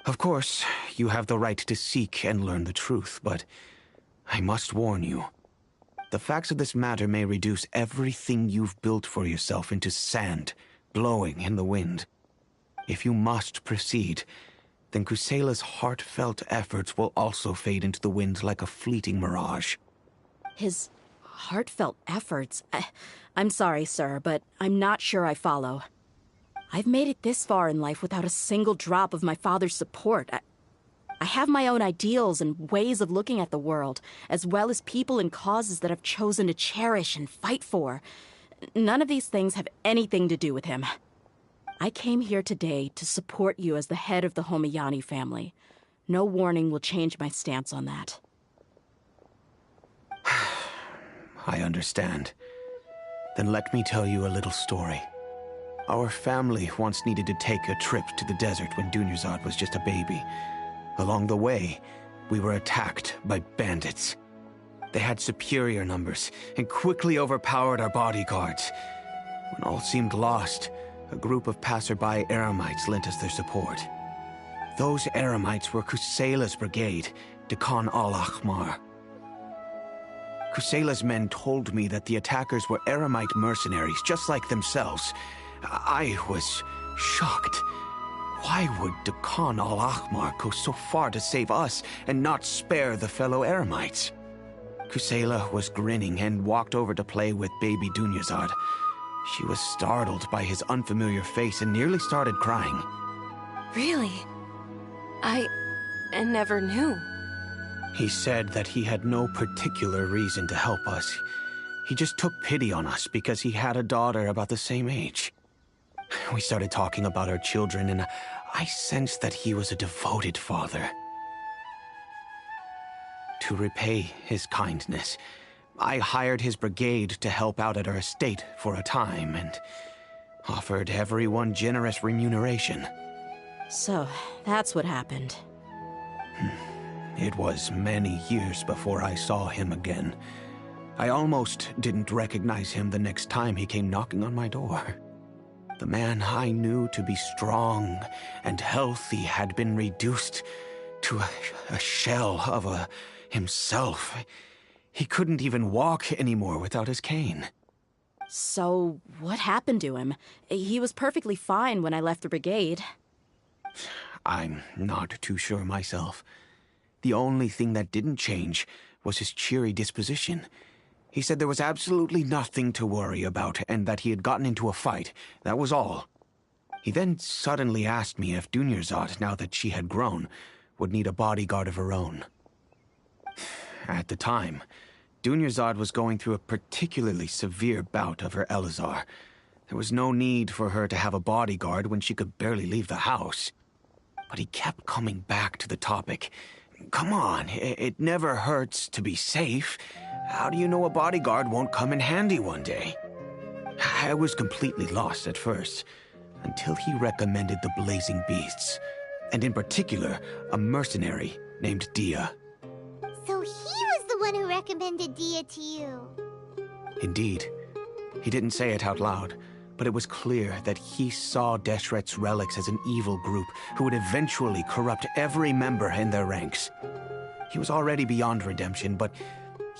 [SPEAKER 4] Of course, you have the right to seek and learn the truth, but I must warn you. The facts of this matter may reduce everything you've built for yourself into sand, blowing in the wind. If you must proceed, then Kusela's heartfelt efforts will also fade into the wind like a fleeting mirage.
[SPEAKER 1] His heartfelt efforts? I'm sorry, sir, but I'm not sure I follow. I've made it this far in life without a single drop of my father's support. I have my own ideals and ways of looking at the world, as well as people and causes that I've chosen to cherish and fight for. None of these things have anything to do with him. I came here today to support you as the head of the Homayani family. No warning will change my stance on that.
[SPEAKER 4] I understand. Then let me tell you a little story. Our family once needed to take a trip to the desert when Dunyazad was just a baby. Along the way, we were attacked by bandits. They had superior numbers and quickly overpowered our bodyguards. When all seemed lost, a group of passerby Eremites lent us their support. Those Eremites were Kusela's brigade, Dekan al-Ahmar. Kusela's men told me that the attackers were Eremite mercenaries, just like themselves. I was shocked. Why would Dekan al-Ahmar go so far to save us and not spare the fellow Eremites? Kusela was grinning and walked over to play with baby Dunyazad. She was startled by his unfamiliar face and nearly started crying.
[SPEAKER 2] Really? I never knew.
[SPEAKER 4] He said that he had no particular reason to help us. He just took pity on us because he had a daughter about the same age. We started talking about our children, and I sensed that he was a devoted father. To repay his kindness, I hired his brigade to help out at our estate for a time, and offered everyone generous remuneration.
[SPEAKER 1] So, that's what happened.
[SPEAKER 4] It was many years before I saw him again. I almost didn't recognize him the next time he came knocking on my door. The man I knew to be strong and healthy had been reduced to a shell of himself. He couldn't even walk anymore without his cane.
[SPEAKER 1] So, what happened to him? He was perfectly fine when I left the brigade.
[SPEAKER 4] I'm not too sure myself. The only thing that didn't change was his cheery disposition. He said there was absolutely nothing to worry about and that he had gotten into a fight. That was all. He then suddenly asked me if Dunyarzad, now that she had grown, would need a bodyguard of her own. At the time, Dunyarzad was going through a particularly severe bout of her Elazar. There was no need for her to have a bodyguard when she could barely leave the house. But he kept coming back to the topic. Come on, it never hurts to be safe. How do you know a bodyguard won't come in handy one day? I was completely lost at first, until he recommended the Blazing Beasts, and in particular, a mercenary named Dehya.
[SPEAKER 3] So he was the one who recommended Dehya to you.
[SPEAKER 4] Indeed. He didn't say it out loud, but it was clear that he saw Deshret's relics as an evil group who would eventually corrupt every member in their ranks. He was already beyond redemption, but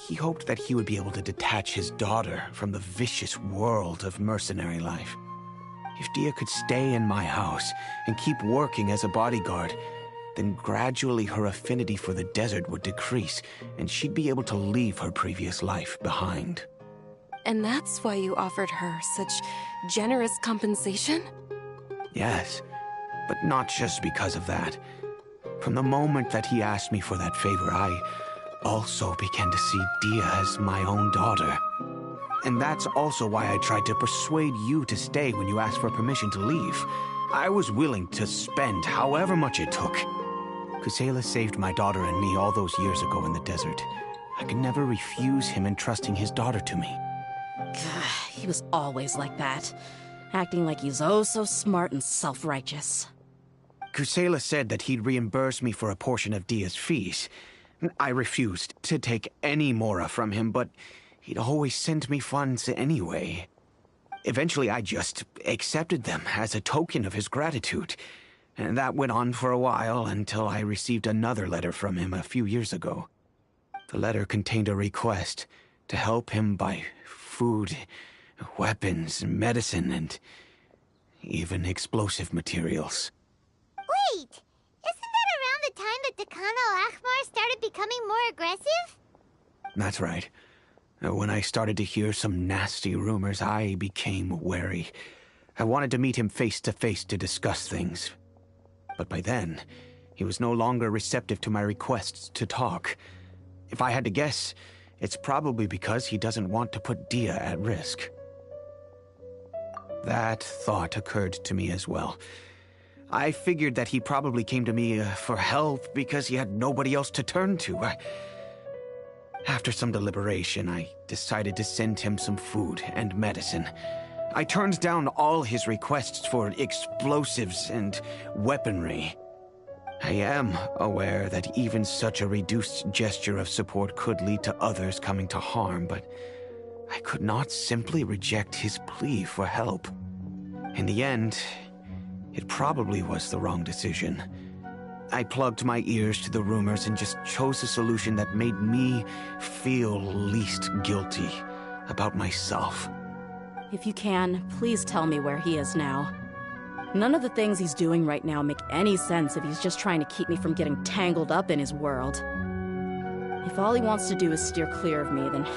[SPEAKER 4] he hoped that he would be able to detach his daughter from the vicious world of mercenary life. If Dehya could stay in my house and keep working as a bodyguard, then gradually her affinity for the desert would decrease, and she'd be able to leave her previous life behind.
[SPEAKER 2] And that's why you offered her such generous compensation?
[SPEAKER 4] Yes, but not just because of that. From the moment that he asked me for that favor, I also began to see Dehya as my own daughter. And that's also why I tried to persuade you to stay when you asked for permission to leave. I was willing to spend however much it took. Kusela saved my daughter and me all those years ago in the desert. I could never refuse him entrusting his daughter to me.
[SPEAKER 1] He was always like that, acting like he's oh so smart and self-righteous.
[SPEAKER 4] Kusela said that he'd reimburse me for a portion of Dehya's fees. I refused to take any mora from him, but he'd always send me funds anyway. Eventually, I just accepted them as a token of his gratitude. And that went on for a while until I received another letter from him a few years ago. The letter contained a request to help him buy food, weapons, medicine, and even explosive materials.
[SPEAKER 3] Wait! Isn't that around the time that Dakan al-Ahmar started becoming more aggressive?
[SPEAKER 4] That's right. When I started to hear some nasty rumors, I became wary. I wanted to meet him face to face to discuss things. But by then, he was no longer receptive to my requests to talk. If I had to guess, it's probably because he doesn't want to put Dehya at risk. That thought occurred to me as well. I figured that he probably came to me for help because he had nobody else to turn to. After some deliberation, I decided to send him some food and medicine. I turned down all his requests for explosives and weaponry. I am aware that even such a reduced gesture of support could lead to others coming to harm, but I could not simply reject his plea for help. In the end, it probably was the wrong decision. I plugged my ears to the rumors and just chose a solution that made me feel least guilty about myself.
[SPEAKER 1] If you can, please tell me where he is now. None of the things he's doing right now make any sense if he's just trying to keep me from getting tangled up in his world. If all he wants to do is steer clear of me, then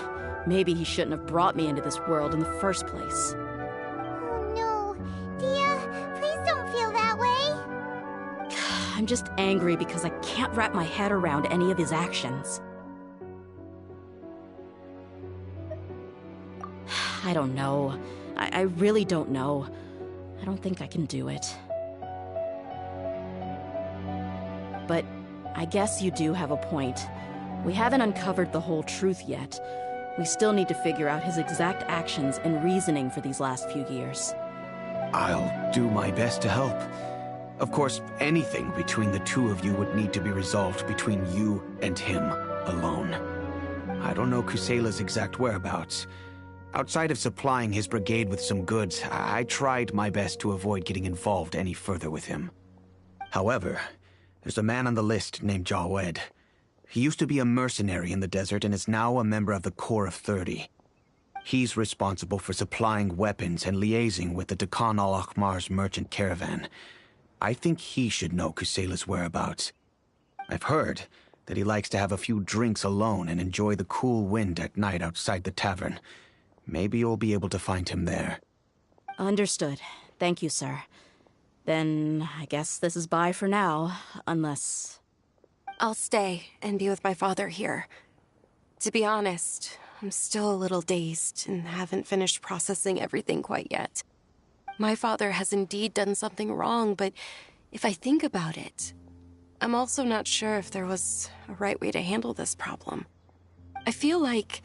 [SPEAKER 1] maybe he shouldn't have brought me into this world in the first place.
[SPEAKER 3] Oh no. Dehya, please don't feel that way.
[SPEAKER 1] I'm just angry because I can't wrap my head around any of his actions. I don't know. I really don't know. I don't think I can do it. But I guess you do have a point. We haven't uncovered the whole truth yet. We still need to figure out his exact actions and reasoning for these last few years.
[SPEAKER 4] I'll do my best to help. Of course, anything between the two of you would need to be resolved between you and him alone. I don't know Kusela's exact whereabouts. Outside of supplying his brigade with some goods, I tried my best to avoid getting involved any further with him. However, there's a man on the list named Jawed. He used to be a mercenary in the desert and is now a member of the Corps of 30. He's responsible for supplying weapons and liaising with the Dakan al-Akhmar's merchant caravan. I think he should know Kusela's whereabouts. I've heard that he likes to have a few drinks alone and enjoy the cool wind at night outside the tavern. Maybe you'll be able to find him there.
[SPEAKER 1] Understood. Thank you, sir. Then I guess this is bye for now, unless...
[SPEAKER 2] I'll stay and be with my father here. To be honest, I'm still a little dazed and haven't finished processing everything quite yet. My father has indeed done something wrong, but if I think about it, I'm also not sure if there was a right way to handle this problem. I feel like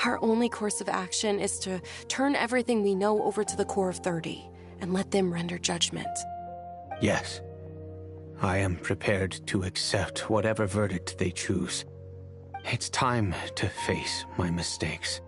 [SPEAKER 2] our only course of action is to turn everything we know over to the Corps of 30 and let them render judgment.
[SPEAKER 4] Yes. I am prepared to accept whatever verdict they choose. It's time to face my mistakes.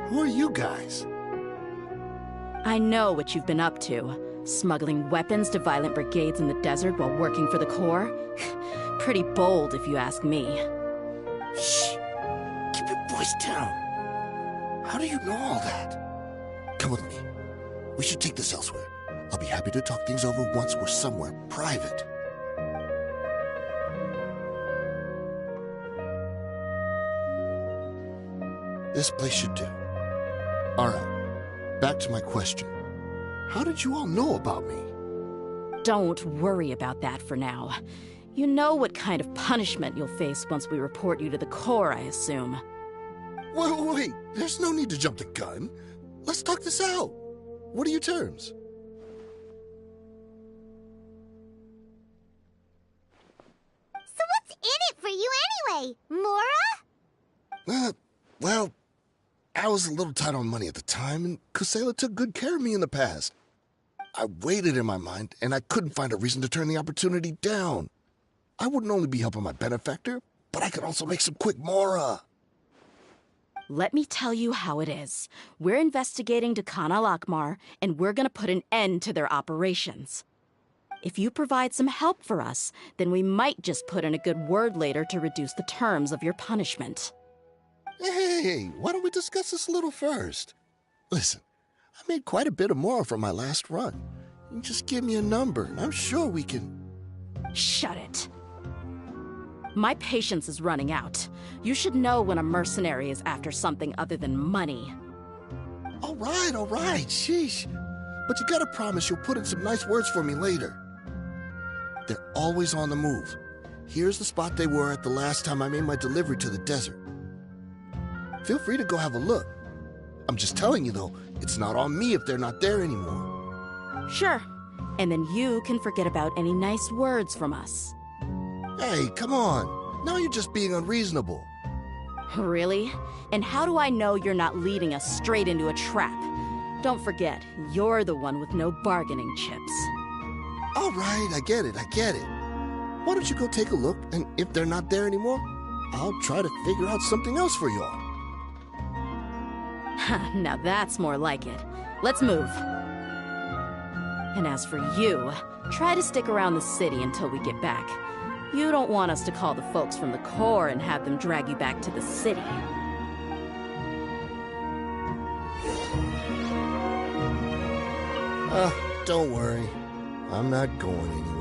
[SPEAKER 8] Who are you guys?
[SPEAKER 1] I know what you've been up to. Smuggling weapons to violent brigades in the desert while working for the Corps? Pretty bold, if you ask me.
[SPEAKER 8] Shh! Keep your voice down. How do you know all that? Come with me. We should take this elsewhere. I'll be happy to talk things over once we're somewhere private. This place should do. Alright, back to my question. How did you all know about me?
[SPEAKER 1] Don't worry about that for now. You know what kind of punishment you'll face once we report you to the Corps, I assume.
[SPEAKER 8] Wait, there's no need to jump the gun. Let's talk this out. What are your terms?
[SPEAKER 3] So what's in it for you anyway, Mora?
[SPEAKER 8] Well, I was a little tight on money at the time, and Kusela took good care of me in the past. I weighed it in my mind, and I couldn't find a reason to turn the opportunity down. I wouldn't only be helping my benefactor, but I could also make some quick Mora.
[SPEAKER 1] Let me tell you how it is. We're investigating Dakan al-Akhmar, and we're gonna put an end to their operations. If you provide some help for us, then we might just put in a good word later to reduce the terms of your punishment.
[SPEAKER 8] Hey, why don't we discuss this a little first? Listen, I made quite a bit of Mora from my last run. You just give me a number, and I'm sure we can...
[SPEAKER 1] Shut it. My patience is running out. You should know when a mercenary is after something other than money.
[SPEAKER 8] All right, sheesh. But you gotta promise you'll put in some nice words for me later. They're always on the move. Here's the spot they were at the last time I made my delivery to the desert. Feel free to go have a look. I'm just telling you, though, it's not on me if they're not there anymore.
[SPEAKER 1] Sure. And then you can forget about any nice words from us.
[SPEAKER 8] Hey, come on. Now you're just being unreasonable.
[SPEAKER 1] Really? And how do I know you're not leading us straight into a trap? Don't forget, you're the one with no bargaining chips.
[SPEAKER 8] All right, I get it. Why don't you go take a look, and if they're not there anymore, I'll try to figure out something else for y'all.
[SPEAKER 1] Now that's more like it. Let's move. And as for you, try to stick around the city until we get back. You don't want us to call the folks from the Corps and have them drag you back to the city.
[SPEAKER 8] Don't worry. I'm not going anywhere.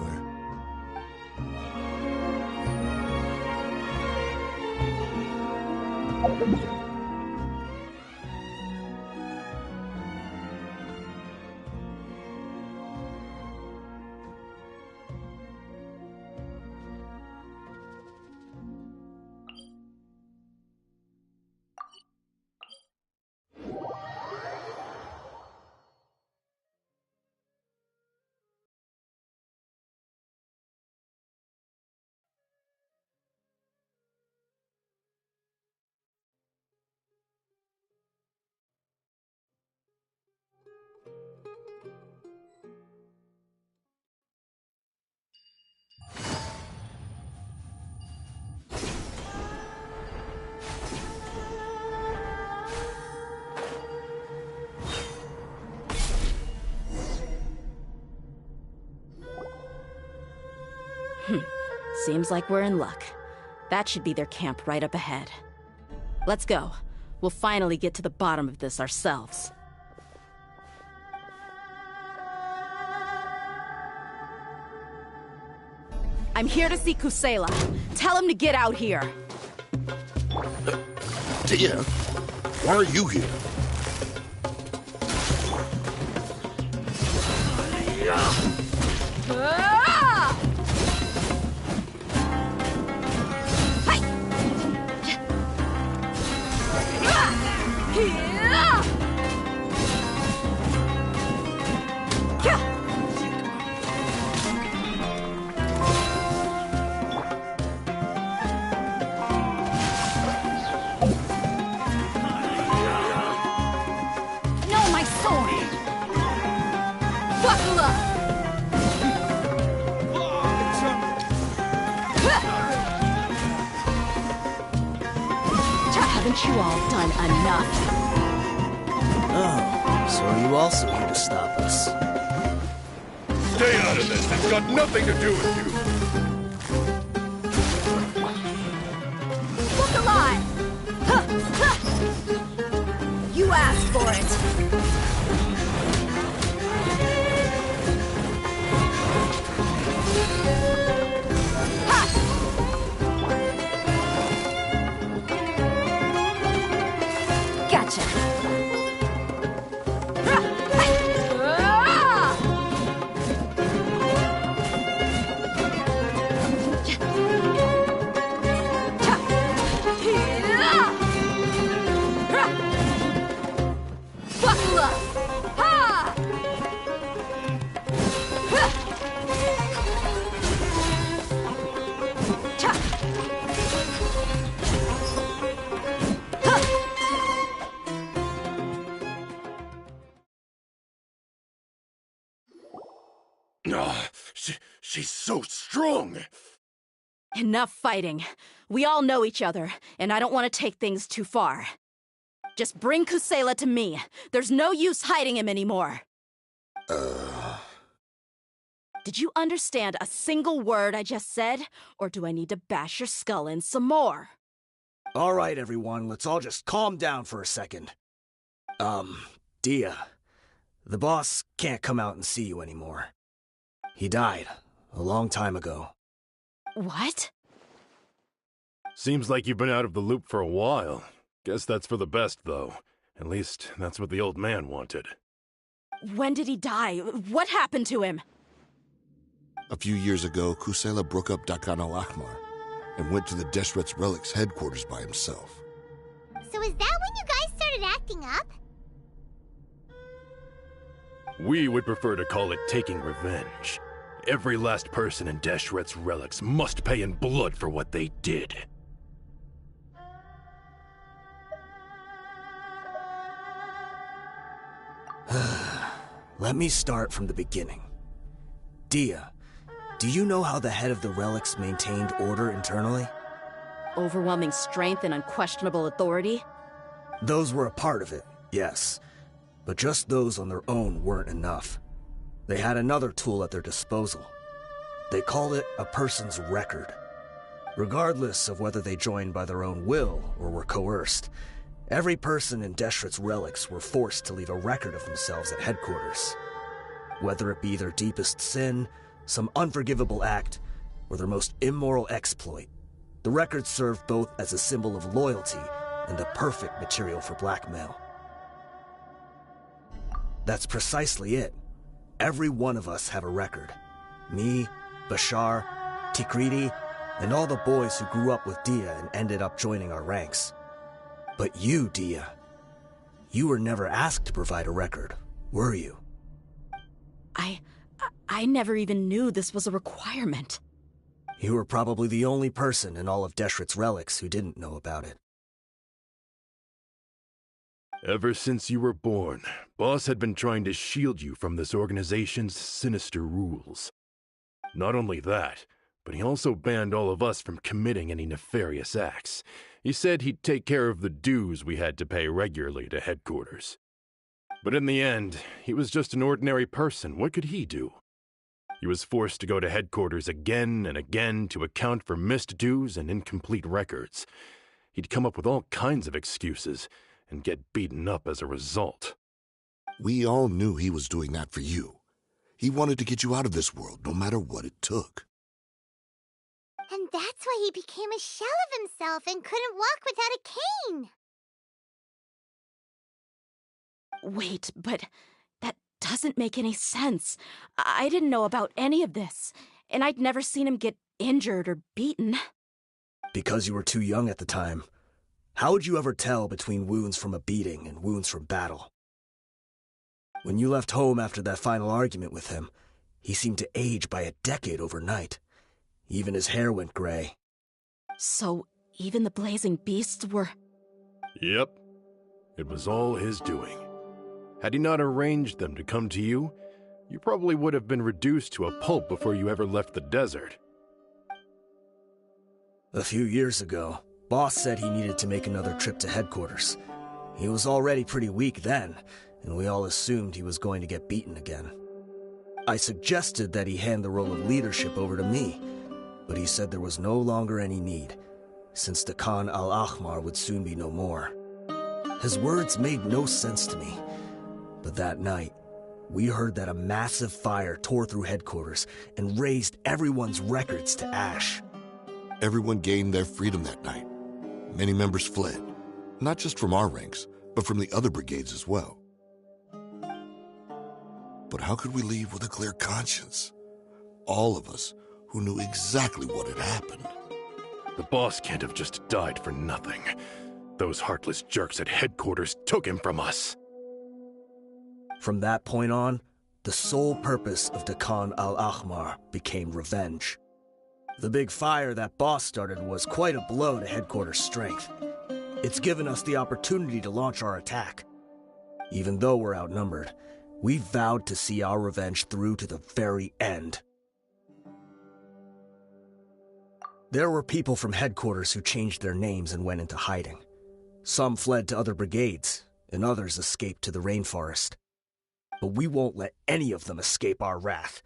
[SPEAKER 1] Seems like we're in luck. That should be their camp right up ahead. Let's go. We'll finally get to the bottom of this ourselves. I'm here to see Kusela. Tell him to get out here.
[SPEAKER 8] Dehya, why are you here?
[SPEAKER 1] Haven't you all done enough?
[SPEAKER 7] Oh, so are you also here to stop us?
[SPEAKER 9] Stay out of this. It's got nothing to do with you.
[SPEAKER 1] Look alive! You asked for it. Gotcha.
[SPEAKER 9] She's so strong.
[SPEAKER 1] Enough fighting. We all know each other, and I don't want to take things too far. Just bring Kusela to me. There's no use hiding him anymore. Did you understand a single word I just said? Or do I need to bash your skull in some more?
[SPEAKER 7] All right, everyone, let's all just calm down for a second. Dehya, the boss can't come out and see you anymore. He died a long time ago.
[SPEAKER 1] What?
[SPEAKER 6] Seems like you've been out of the loop for a while. Guess that's for the best, though. At least, that's what the old man wanted.
[SPEAKER 1] When did he die? What happened to him?
[SPEAKER 8] A few years ago, Kusela broke up Dakan al-Ahmar and went to the Deshret's Relics headquarters by himself.
[SPEAKER 3] So is that when you guys started acting up?
[SPEAKER 6] We would prefer to call it taking revenge. Every last person in Deshret's Relics must pay in blood for what they did.
[SPEAKER 7] Let me start from the beginning. Dehya, do you know how the head of the relics maintained order internally?
[SPEAKER 1] Overwhelming strength and unquestionable authority?
[SPEAKER 7] Those were a part of it, yes. But just those on their own weren't enough. They had another tool at their disposal. They called it a person's record. Regardless of whether they joined by their own will or were coerced, every person in Deshret's Relics were forced to leave a record of themselves at headquarters. Whether it be their deepest sin, some unforgivable act, or their most immoral exploit, the records serve both as a symbol of loyalty and the perfect material for blackmail. That's precisely it. Every one of us have a record. Me, Bashar, Tikriti, and all the boys who grew up with Dehya and ended up joining our ranks. But you, Dehya, you were never asked to provide a record, were you?
[SPEAKER 1] I never even knew this was a requirement.
[SPEAKER 7] You were probably the only person in all of Deshret's relics who didn't know about it.
[SPEAKER 6] Ever since you were born, Boss had been trying to shield you from this organization's sinister rules. Not only that, but he also banned all of us from committing any nefarious acts. He said he'd take care of the dues we had to pay regularly to headquarters. But in the end, he was just an ordinary person. What could he do? He was forced to go to headquarters again and again to account for missed dues and incomplete records. He'd come up with all kinds of excuses and get beaten up as a result.
[SPEAKER 8] We all knew he was doing that for you. He wanted to get you out of this world, no matter what it took.
[SPEAKER 3] And that's why he became a shell of himself and couldn't walk without a cane.
[SPEAKER 1] Wait, but that doesn't make any sense. I didn't know about any of this, and I'd never seen him get injured or beaten.
[SPEAKER 7] Because you were too young at the time. How would you ever tell between wounds from a beating and wounds from battle? When you left home after that final argument with him, he seemed to age by a decade overnight. Even his hair went gray.
[SPEAKER 1] So, even the blazing beasts were...
[SPEAKER 6] Yep. It was all his doing. Had he not arranged them to come to you, you probably would have been reduced to a pulp before you ever left the desert.
[SPEAKER 7] A few years ago, Boss said he needed to make another trip to headquarters. He was already pretty weak then, and we all assumed he was going to get beaten again. I suggested that he hand the role of leadership over to me, but he said there was no longer any need, since the Khan al-Ahmar would soon be no more. His words made no sense to me, but that night, we heard that a massive fire tore through headquarters and razed everyone's records to ash.
[SPEAKER 8] Everyone gained their freedom that night. Many members fled, not just from our ranks, but from the other brigades as well. But how could we leave with a clear conscience? All of us who knew exactly what had happened.
[SPEAKER 6] The boss can't have just died for nothing. Those heartless jerks at headquarters took him from us.
[SPEAKER 7] From that point on, the sole purpose of the Khan al-Ahmar became revenge. The big fire that Boss started was quite a blow to headquarters' strength. It's given us the opportunity to launch our attack. Even though we're outnumbered, we vowed to see our revenge through to the very end. There were people from headquarters who changed their names and went into hiding. Some fled to other brigades, and others escaped to the rainforest. But we won't let any of them escape our wrath.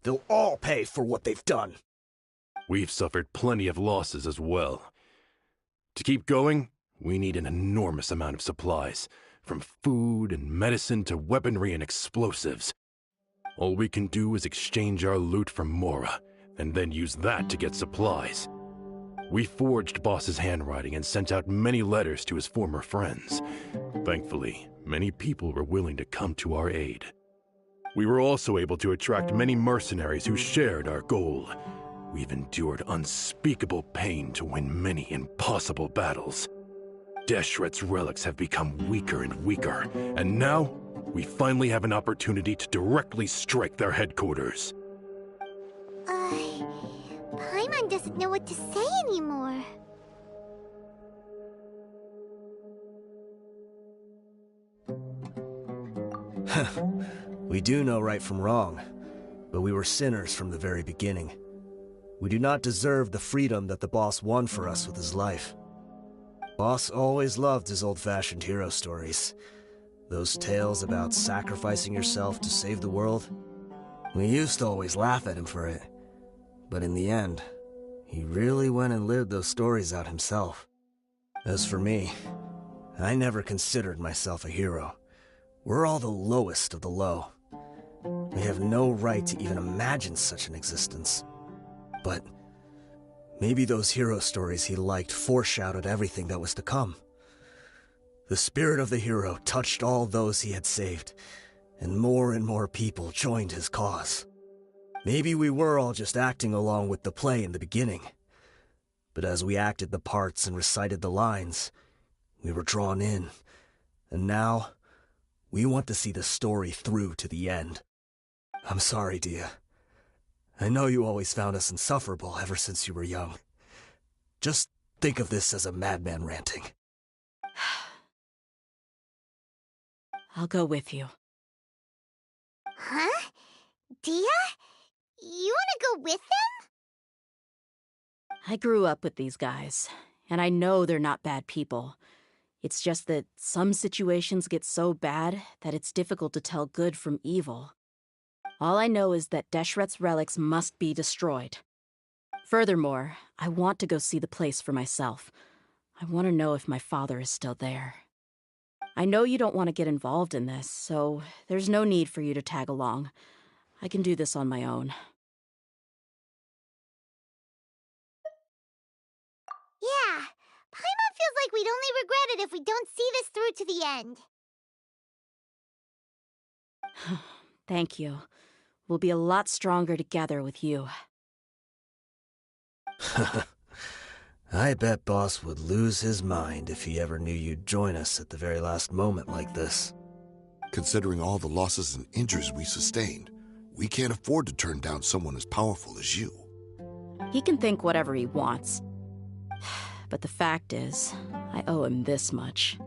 [SPEAKER 7] They'll all pay for what they've done.
[SPEAKER 6] We've suffered plenty of losses as well. To keep going, we need an enormous amount of supplies, from food and medicine to weaponry and explosives. All we can do is exchange our loot from Mora, and then use that to get supplies. We forged Boss's handwriting and sent out many letters to his former friends. Thankfully, many people were willing to come to our aid. We were also able to attract many mercenaries who shared our goal. We've endured unspeakable pain to win many impossible battles. Deshret's relics have become weaker and weaker, and now we finally have an opportunity to directly strike their headquarters.
[SPEAKER 3] Paimon doesn't know what to say anymore.
[SPEAKER 7] We do know right from wrong, but we were sinners from the very beginning. We do not deserve the freedom that the boss won for us with his life. Boss always loved his old-fashioned hero stories. Those tales about sacrificing yourself to save the world. We used to always laugh at him for it. But in the end, he really went and lived those stories out himself. As for me, I never considered myself a hero. We're all the lowest of the low. We have no right to even imagine such an existence. But maybe those hero stories he liked foreshadowed everything that was to come. The spirit of the hero touched all those he had saved, and more people joined his cause. Maybe we were all just acting along with the play in the beginning. But as we acted the parts and recited the lines, we were drawn in. And now, we want to see the story through to the end. I'm sorry, Dehya. I know you always found us insufferable ever since you were young. Just think of this as a madman ranting.
[SPEAKER 1] I'll go with you.
[SPEAKER 3] Huh? Dehya? You wanna go with them?
[SPEAKER 1] I grew up with these guys, and I know they're not bad people. It's just that some situations get so bad that it's difficult to tell good from evil. All I know is that Deshret's relics must be destroyed. Furthermore, I want to go see the place for myself. I want to know if my father is still there. I know you don't want to get involved in this, so there's no need for you to tag along. I can do this on my own.
[SPEAKER 3] Yeah, Paimon feels like we'd only regret it if we don't see this through to the end.
[SPEAKER 1] Thank you. We'll be a lot stronger together with you.
[SPEAKER 7] I bet Boss would lose his mind if he ever knew you'd join us at the very last moment like this.
[SPEAKER 8] Considering all the losses and injuries we sustained, we can't afford to turn down someone as powerful as you.
[SPEAKER 1] He can think whatever he wants. But the fact is, I owe him this much.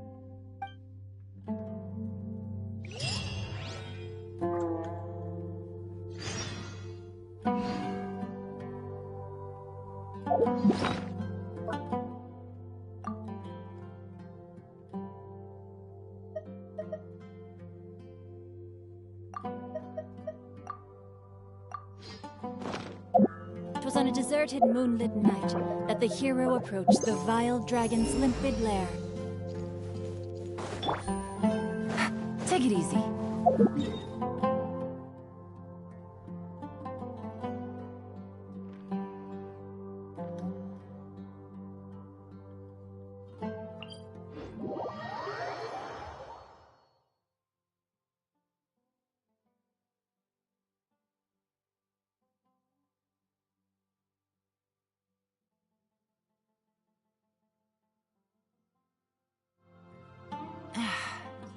[SPEAKER 10] It was on a deserted moonlit night that the hero approached the vile dragon's limpid lair. Take it easy.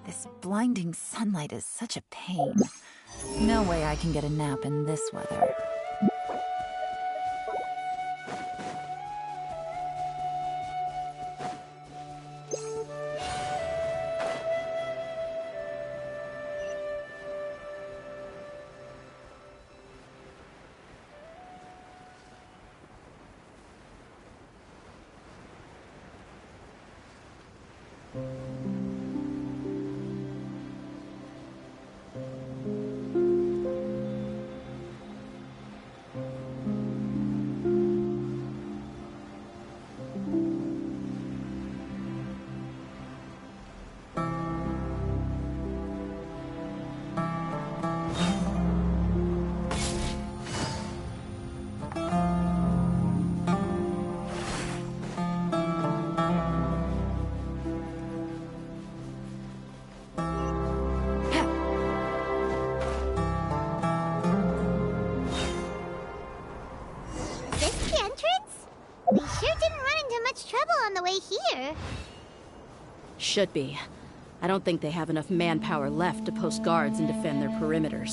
[SPEAKER 10] This blinding sunlight is such a pain. No way I can get a nap in this weather.
[SPEAKER 3] On the way here.
[SPEAKER 1] Should be. I don't think they have enough manpower left to post guards and defend their perimeters.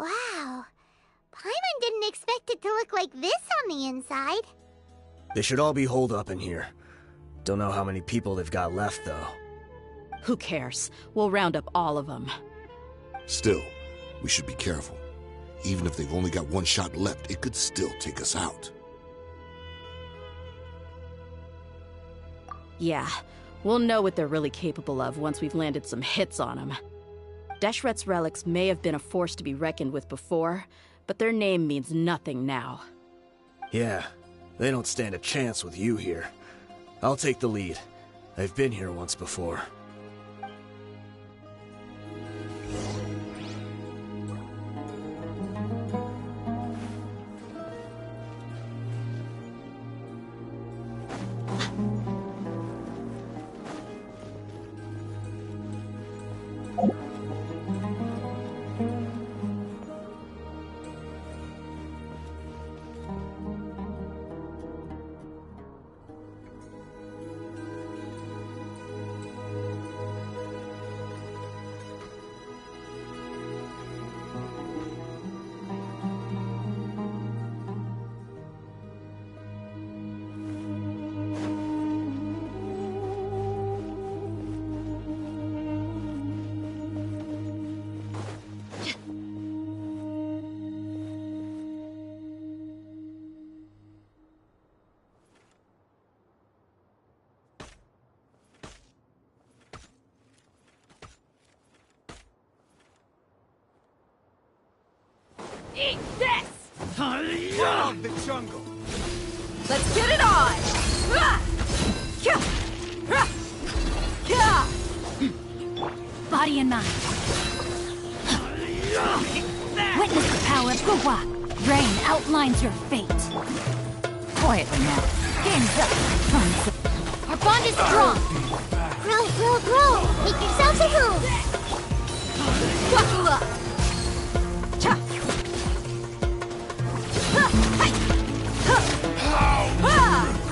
[SPEAKER 3] Wow. Paimon didn't expect it to look like this on the inside.
[SPEAKER 7] They should all be holed up in here. Don't know how many people they've got left, though.
[SPEAKER 1] Who cares? We'll round up all of them.
[SPEAKER 9] Still, we should be careful. Even if they've only got one shot left, it could still take us out.
[SPEAKER 1] Yeah, we'll know what they're really capable of once we've landed some hits on them. Deshret's relics may have been a force to be reckoned with before, but their name means nothing now.
[SPEAKER 7] Yeah, they don't stand a chance with you here. I'll take the lead. I've been here once before.
[SPEAKER 1] Eat this!
[SPEAKER 4] From the jungle.
[SPEAKER 1] Let's get it on!
[SPEAKER 10] Body and mind. Witness the power of Gugwa. Rain outlines your fate. Quietly now. Game's up. Our bond is strong.
[SPEAKER 3] Grow, grow, grow! Make yourselves a move!
[SPEAKER 1] Buckle up! Cha!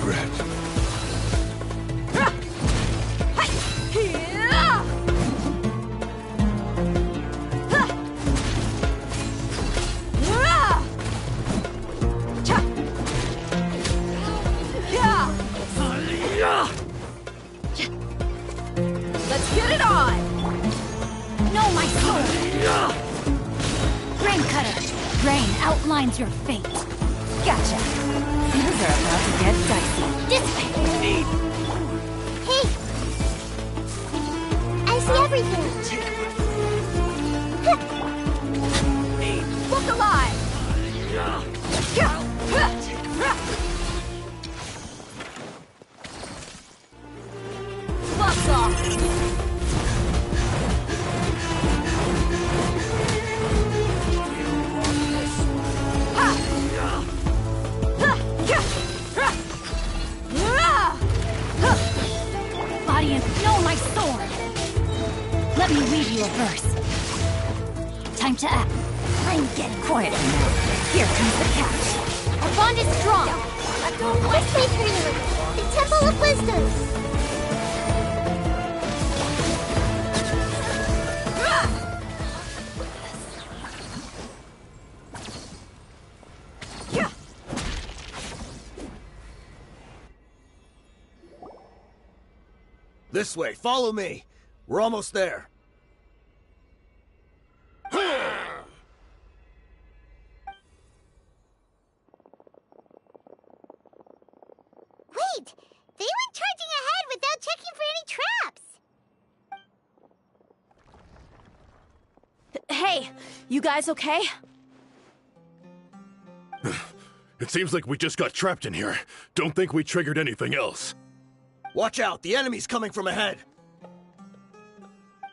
[SPEAKER 9] Regret.
[SPEAKER 1] Let's get it on!
[SPEAKER 10] Know my sword! Rain cutter! Rain outlines your fate. Gotcha. Things are about to get dicey. Dissipate!
[SPEAKER 3] Hey! I see everything!
[SPEAKER 1] Look alive! Bucks off!
[SPEAKER 10] Body and know my sword! Let me read you a verse. Time to act. I'm getting quiet now. Here comes the catch. Our bond is strong.
[SPEAKER 3] This way for you! The Temple of Wisdom!
[SPEAKER 7] This way, follow me. We're almost there.
[SPEAKER 3] Wait! They went charging ahead without checking for any traps!
[SPEAKER 1] Hey, you guys okay?
[SPEAKER 9] It seems like we just got trapped in here. Don't think we triggered anything else.
[SPEAKER 7] Watch out, the enemy's coming from ahead.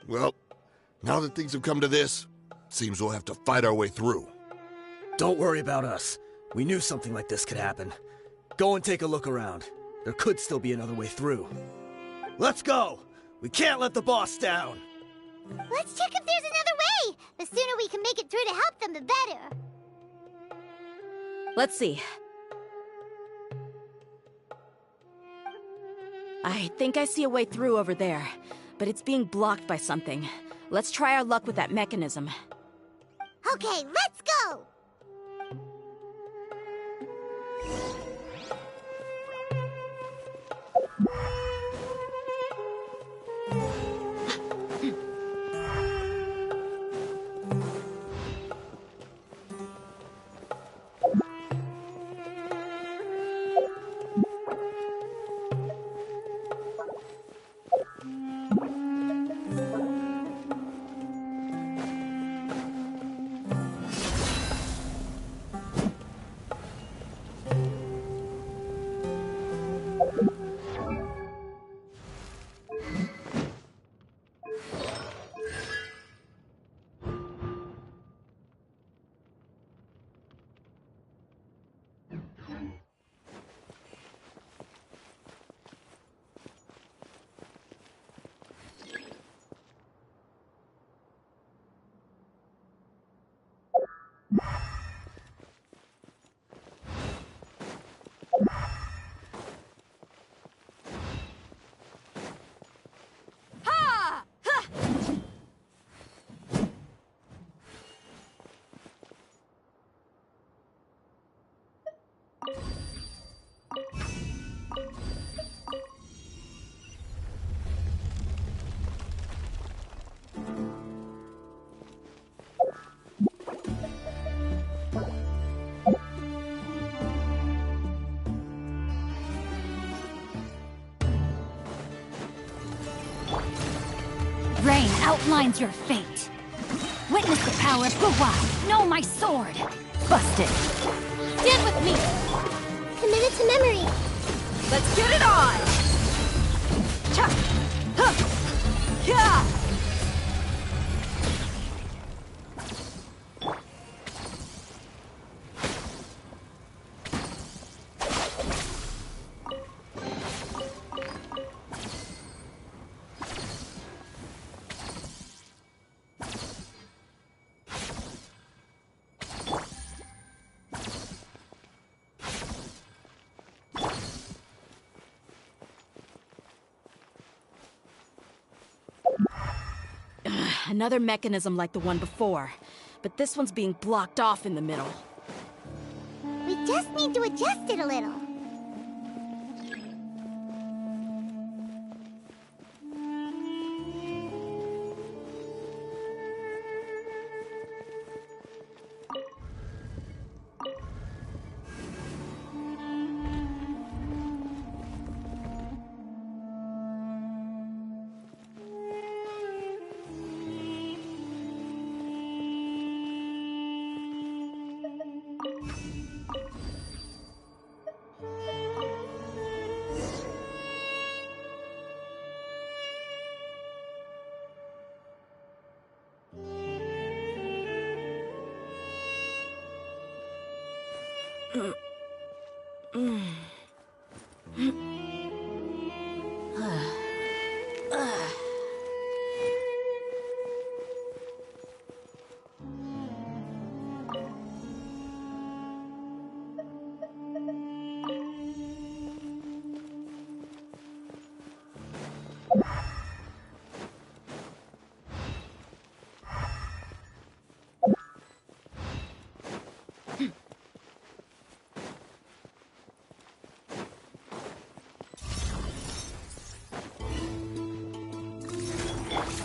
[SPEAKER 9] Well, now that things have come to this, seems we'll have to fight our way through.
[SPEAKER 7] Don't worry about us. We knew something like this could happen. Go and take a look around. There could still be another way through. Let's go! We can't let the boss down!
[SPEAKER 3] Let's check if there's another way! The sooner we can make it through to help them, the better!
[SPEAKER 1] Let's see. I think I see a way through over there, but it's being blocked by something. Let's try our luck with that mechanism.
[SPEAKER 3] Okay, let's go!
[SPEAKER 10] Rain outlines your fate. Witness the power of Guwa. Know my sword. Busted.
[SPEAKER 3] Stand with me! Commit it to memory!
[SPEAKER 1] Let's get it on! Cha! Huh! Yeah! Another mechanism like the one before, but this one's being blocked off in the middle.
[SPEAKER 3] We just need to adjust it a little.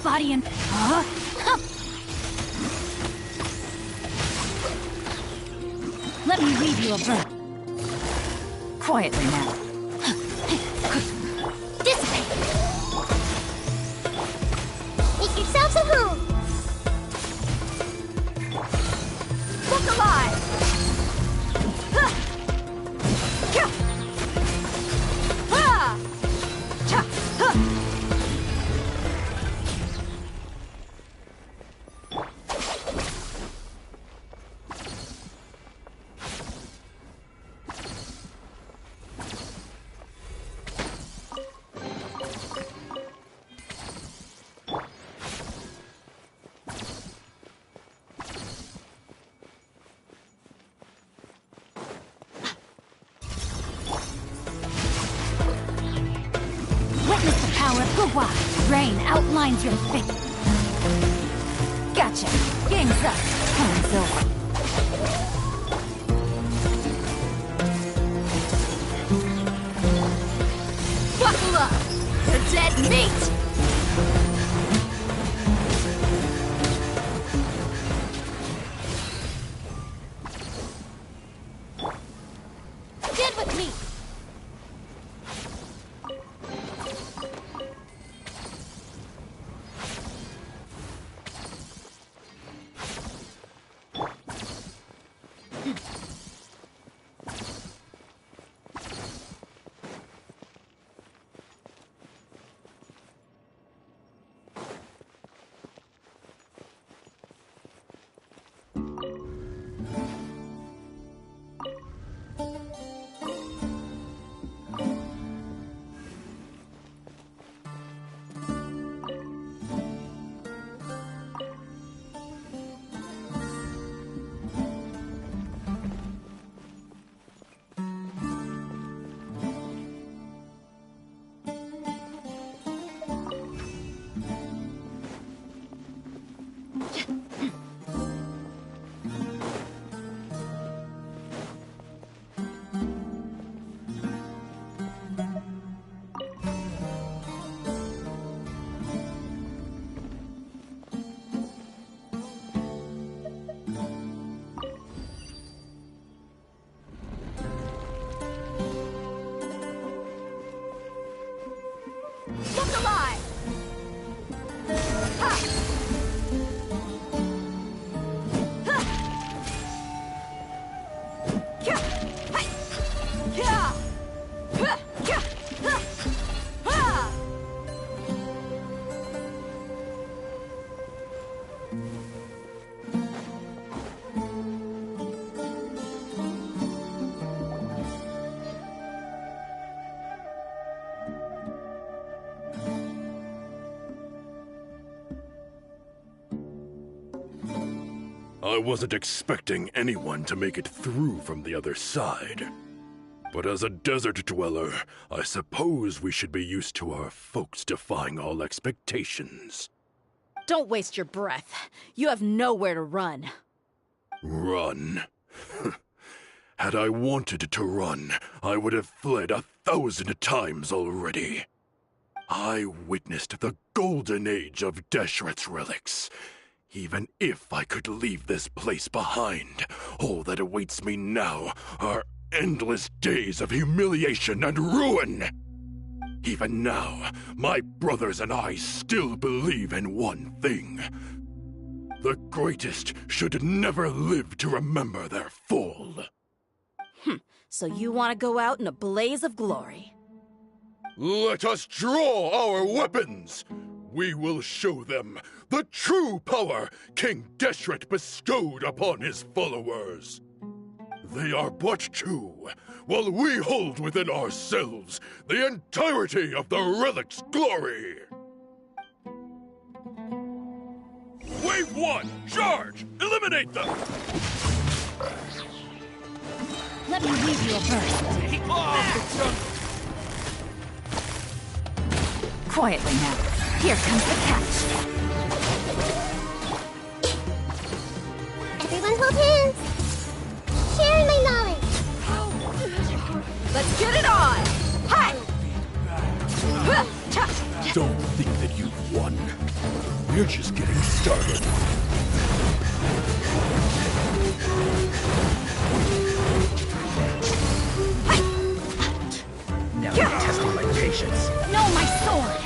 [SPEAKER 10] Body and... Huh? Let me read you a verse. Quietly now.
[SPEAKER 3] Dissipate! Make yourselves at home!
[SPEAKER 1] Look alive! Huh! Cha! Ha! Cha! Huh!
[SPEAKER 10] Witness the power of Guwa. Rain outlines your fate. Gotcha. Game's up. Time's over. Buckle up! You're dead meat! Get with me! Look alive! Ha! Ha! Kya! Hai! Kya! Ha! Kya! Ha! Ha!
[SPEAKER 11] I wasn't expecting anyone to make it through from the other side. But as a desert dweller, I suppose we should be used to our folks defying all expectations.
[SPEAKER 1] Don't waste your breath. You have nowhere to run.
[SPEAKER 11] Run? Had I wanted to run, I would have fled 1,000 times already. I witnessed the golden age of Deshret's relics. Even if I could leave this place behind, all that awaits me now are endless days of humiliation and ruin. Even now, my brothers and I still believe in one thing. The greatest should never live to remember their fall.
[SPEAKER 1] So you want to go out in a blaze of glory?
[SPEAKER 11] Let us draw our weapons! We will show them the true power King Deshret bestowed upon his followers. They are but two, while we hold within ourselves the entirety of the relic's glory. Wave 1, charge! Eliminate them!
[SPEAKER 10] Let me leave you a verse. Quietly now. Here comes the catch.
[SPEAKER 3] Everyone hold hands. Sharing my knowledge.
[SPEAKER 1] Let's get it on! Hi!
[SPEAKER 11] Don't think that you've won. We're just getting started.
[SPEAKER 12] Now you're testing my patience.
[SPEAKER 10] No, my sword!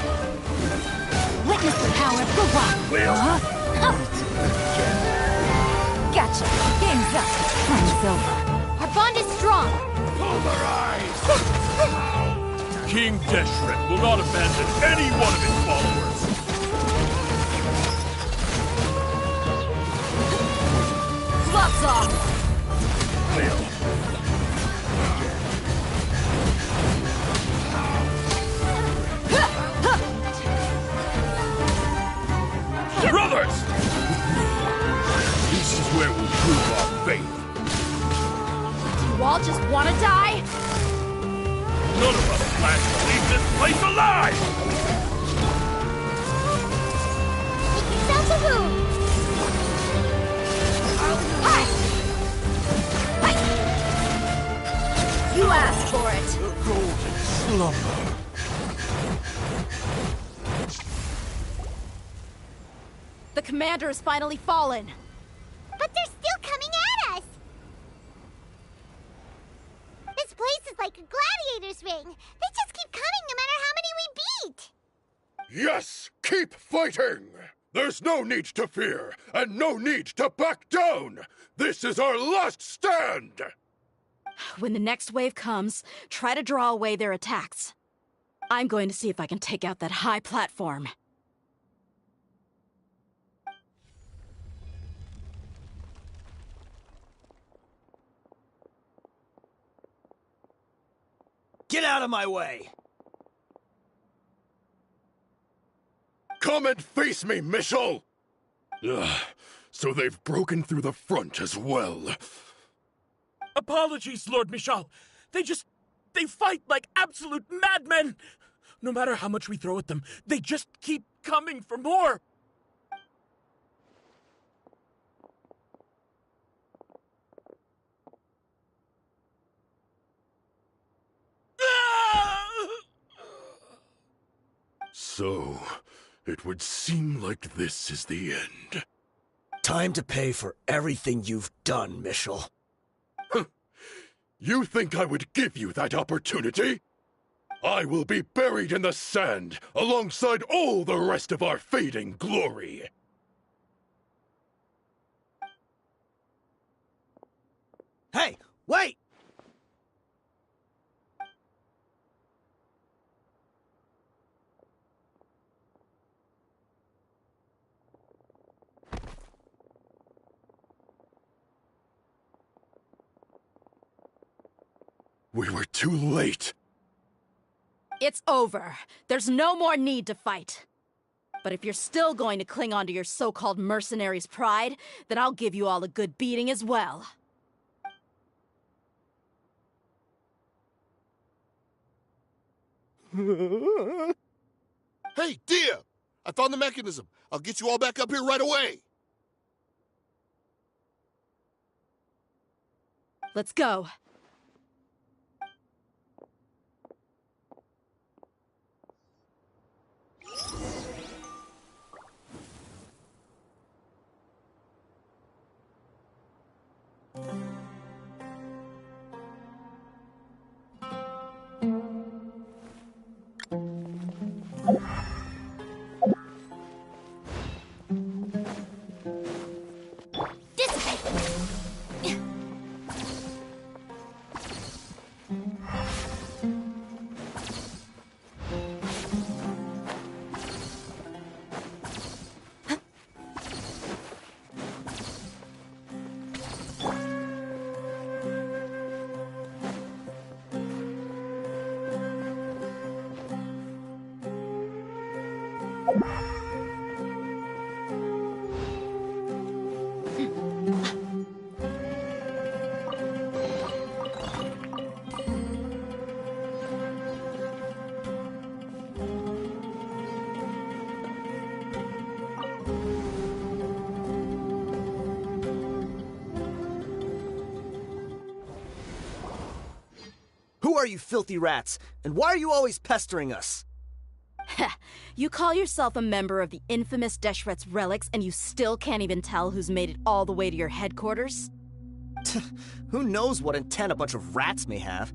[SPEAKER 10] Witness the power of the rock!
[SPEAKER 12] Well,
[SPEAKER 10] Gotcha! Game's up! Time's over. Our bond is strong!
[SPEAKER 11] King Deshret will not abandon any one of his followers.
[SPEAKER 1] Gloves off!
[SPEAKER 11] Brothers! This is where we'll prove our faith.
[SPEAKER 1] You all just want to die?
[SPEAKER 11] None of us plan to leave this place alive!
[SPEAKER 3] Make yourselves a room.
[SPEAKER 11] slumber.
[SPEAKER 1] The commander has finally fallen.
[SPEAKER 3] But they're still coming at us! This place is like a gladiator's ring. They just keep coming no matter how many we beat!
[SPEAKER 11] Yes, keep fighting! There's no need to fear, and no need to back down! This is our last stand!
[SPEAKER 1] When the next wave comes, try to draw away their attacks. I'm going to see if I can take out that high platform.
[SPEAKER 7] Get out of my way!
[SPEAKER 11] Come and face me, Mishal! Ugh, so they've broken through the front as well.
[SPEAKER 5] Apologies, Lord Mishal. They fight like absolute madmen! No matter how much we throw at them, they just keep coming for more!
[SPEAKER 11] So, it would seem like this is the end.
[SPEAKER 7] Time to pay for everything you've done, Mishal.
[SPEAKER 11] You think I would give you that opportunity? I will be buried in the sand alongside all the rest of our fading glory.
[SPEAKER 7] Hey, wait!
[SPEAKER 11] We were too late.
[SPEAKER 1] It's over. There's no more need to fight. But if you're still going to cling on to your so-called mercenary's pride, then I'll give you all a good beating as well.
[SPEAKER 8] Hey, Dehya! I found the mechanism. I'll get you all back up here right away.
[SPEAKER 1] Let's go.
[SPEAKER 7] Who are you filthy rats? And why are you always pestering us?
[SPEAKER 1] You call yourself a member of the infamous Deshret's relics, and you still can't even tell who's made it all the way to your headquarters?
[SPEAKER 7] Who knows what intent a bunch of rats may have?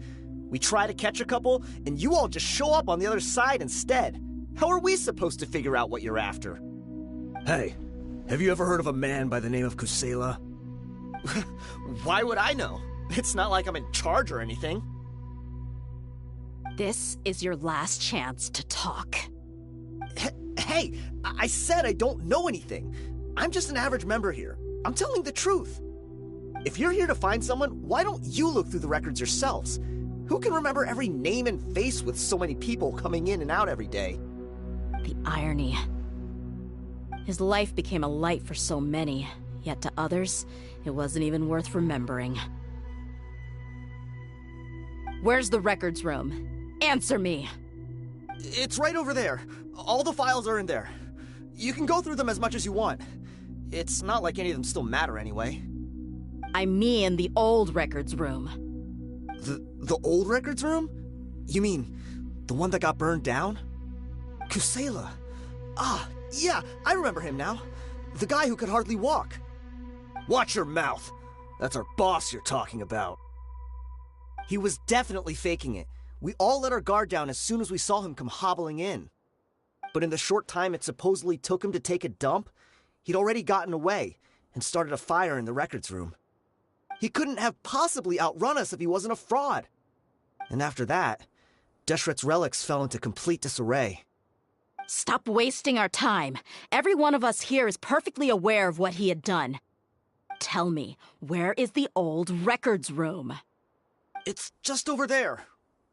[SPEAKER 7] We try to catch a couple, and you all just show up on the other side instead. How are we supposed to figure out what you're after? Hey, have you ever heard of a man by the name of Kusela? Why would I know? It's not like I'm in charge or anything.
[SPEAKER 1] This is your last chance to talk.
[SPEAKER 7] Hey, I said I don't know anything. I'm just an average member here. I'm telling the truth. If you're here to find someone, why don't you look through the records yourselves? Who can remember every name and face with so many people coming in and out every day?
[SPEAKER 1] The irony. His life became a light for so many, yet to others, it wasn't even worth remembering. Where's the records room? Answer me!
[SPEAKER 7] It's right over there. All the files are in there. You can go through them as much as you want. It's not like any of them still matter anyway.
[SPEAKER 1] I mean the old records room.
[SPEAKER 7] The old records room? You mean The one that got burned down? Kusela. Ah, yeah, I remember him now. The guy who could hardly walk. Watch your mouth. That's our boss you're talking about. He was definitely faking it. We all let our guard down as soon as we saw him come hobbling in. But in the short time it supposedly took him to take a dump, he'd already gotten away and started a fire in the records room. He couldn't have possibly outrun us if he wasn't a fraud. And after that, Deshret's relics fell into complete disarray.
[SPEAKER 1] Stop wasting our time. Every one of us here is perfectly aware of what he had done. Tell me, where is the old records room?
[SPEAKER 7] It's just over there.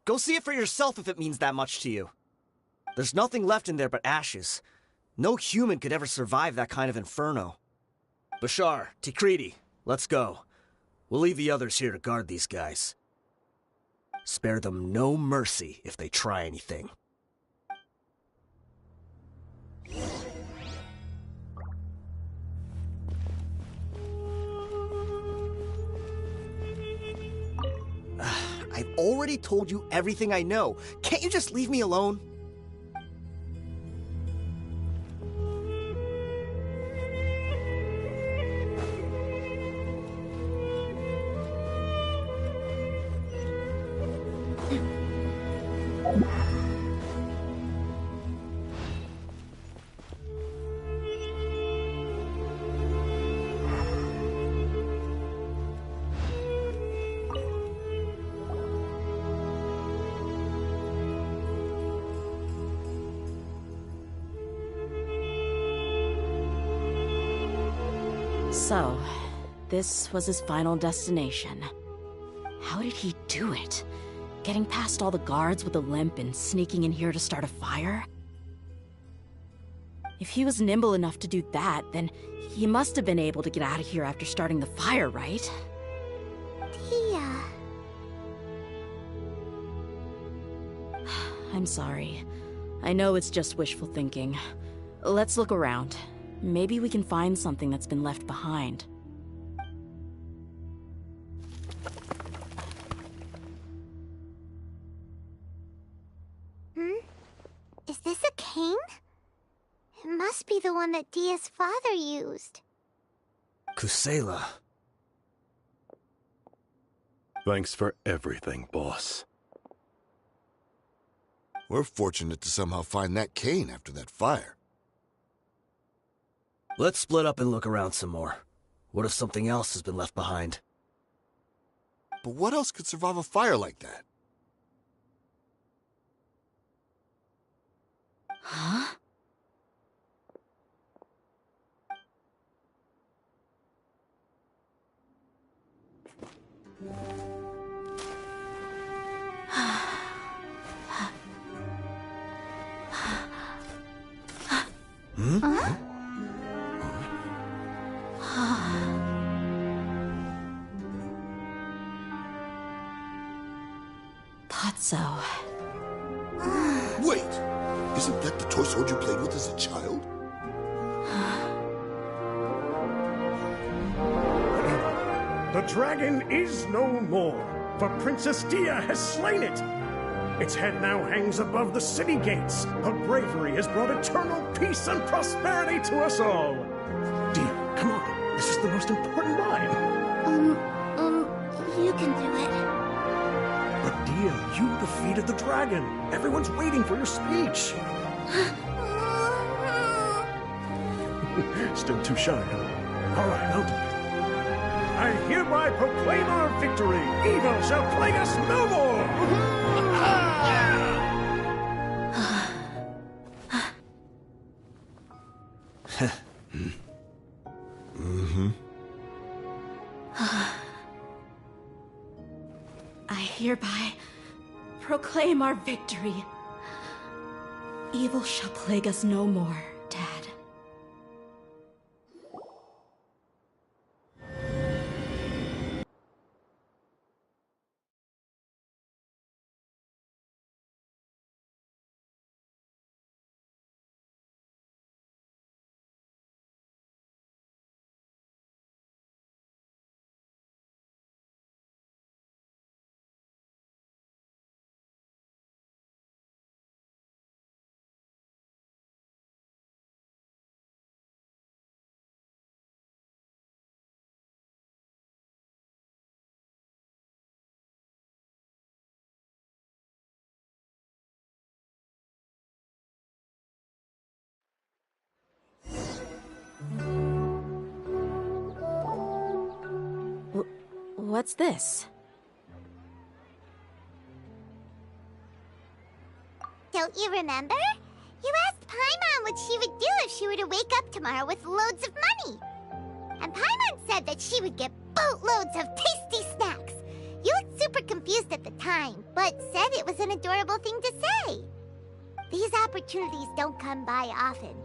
[SPEAKER 7] Go see it for yourself if it means that much to you. There's nothing left in there but ashes. No human could ever survive that kind of inferno. Bashar, Tikriti, let's go. We'll leave the others here to guard these guys. Spare them no mercy if they try anything. I've already told you everything I know. Can't you just leave me alone?
[SPEAKER 1] So, this was his final destination. How did he do it? Getting past all the guards with a limp and sneaking in here to start a fire? If he was nimble enough to do that, then he must have been able to get out of here after starting the fire, right?
[SPEAKER 3] Dehya.
[SPEAKER 1] I'm sorry. I know it's just wishful thinking. Let's look around. Maybe we can find something that's been left behind.
[SPEAKER 3] Is this a cane? It must be the one that Dehya's father used.
[SPEAKER 7] Kusela.
[SPEAKER 11] Thanks for everything, boss.
[SPEAKER 9] We're fortunate to somehow find that cane after that fire.
[SPEAKER 7] Let's split up and look around some more. What if something else has been left behind?
[SPEAKER 9] But what else could survive a fire like that?
[SPEAKER 1] Huh? Thought so.
[SPEAKER 9] Wait! Isn't that the toy sword you played with as a child?
[SPEAKER 12] The dragon is no more, for Princess Dehya has slain it. Its head now hangs above the city gates. Her bravery has brought eternal peace and prosperity to us all. Dehya, come on. This is the most important line.
[SPEAKER 3] You can do it.
[SPEAKER 12] But Dehya, you defeated the dragon. Everyone's waiting for your speech. Still too shy, huh? All right, I'll do it. I hereby proclaim our victory. Evil shall plague us no more.
[SPEAKER 1] I hereby proclaim our victory. Evil shall plague us no more, Dad. What's this?
[SPEAKER 3] Don't you remember? You asked Paimon what she would do if she were to wake up tomorrow with loads of money. And Paimon said that she would get boatloads of tasty snacks. You looked super confused at the time, but said it was an adorable thing to say. These opportunities don't come by often.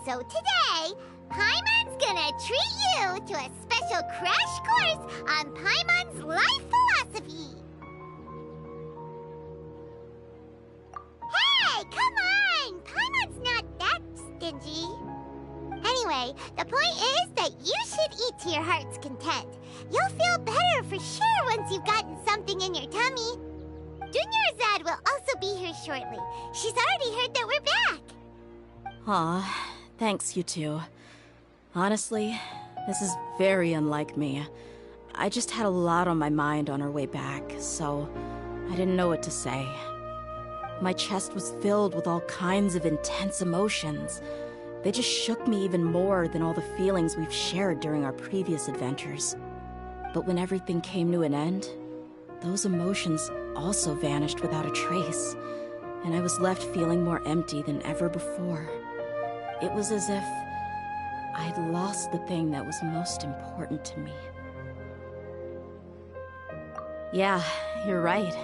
[SPEAKER 3] So today, Paimon's gonna treat you to a special crash course on Paimon's life philosophy. Hey, come on! Paimon's not that stingy. Anyway, the point is that you should eat to your heart's content. You'll feel better for sure once you've gotten something in your tummy. Dunyarzad will also be here shortly. She's already heard that we're back.
[SPEAKER 1] Aw, thanks, you two. Honestly, this is very unlike me. I just had a lot on my mind on our way back, so I didn't know what to say. My chest was filled with all kinds of intense emotions. They just shook me even more than all the feelings we've shared during our previous adventures. But when everything came to an end, those emotions also vanished without a trace, and I was left feeling more empty than ever before. It was as if I'd lost the thing that was most important to me. Yeah, you're right.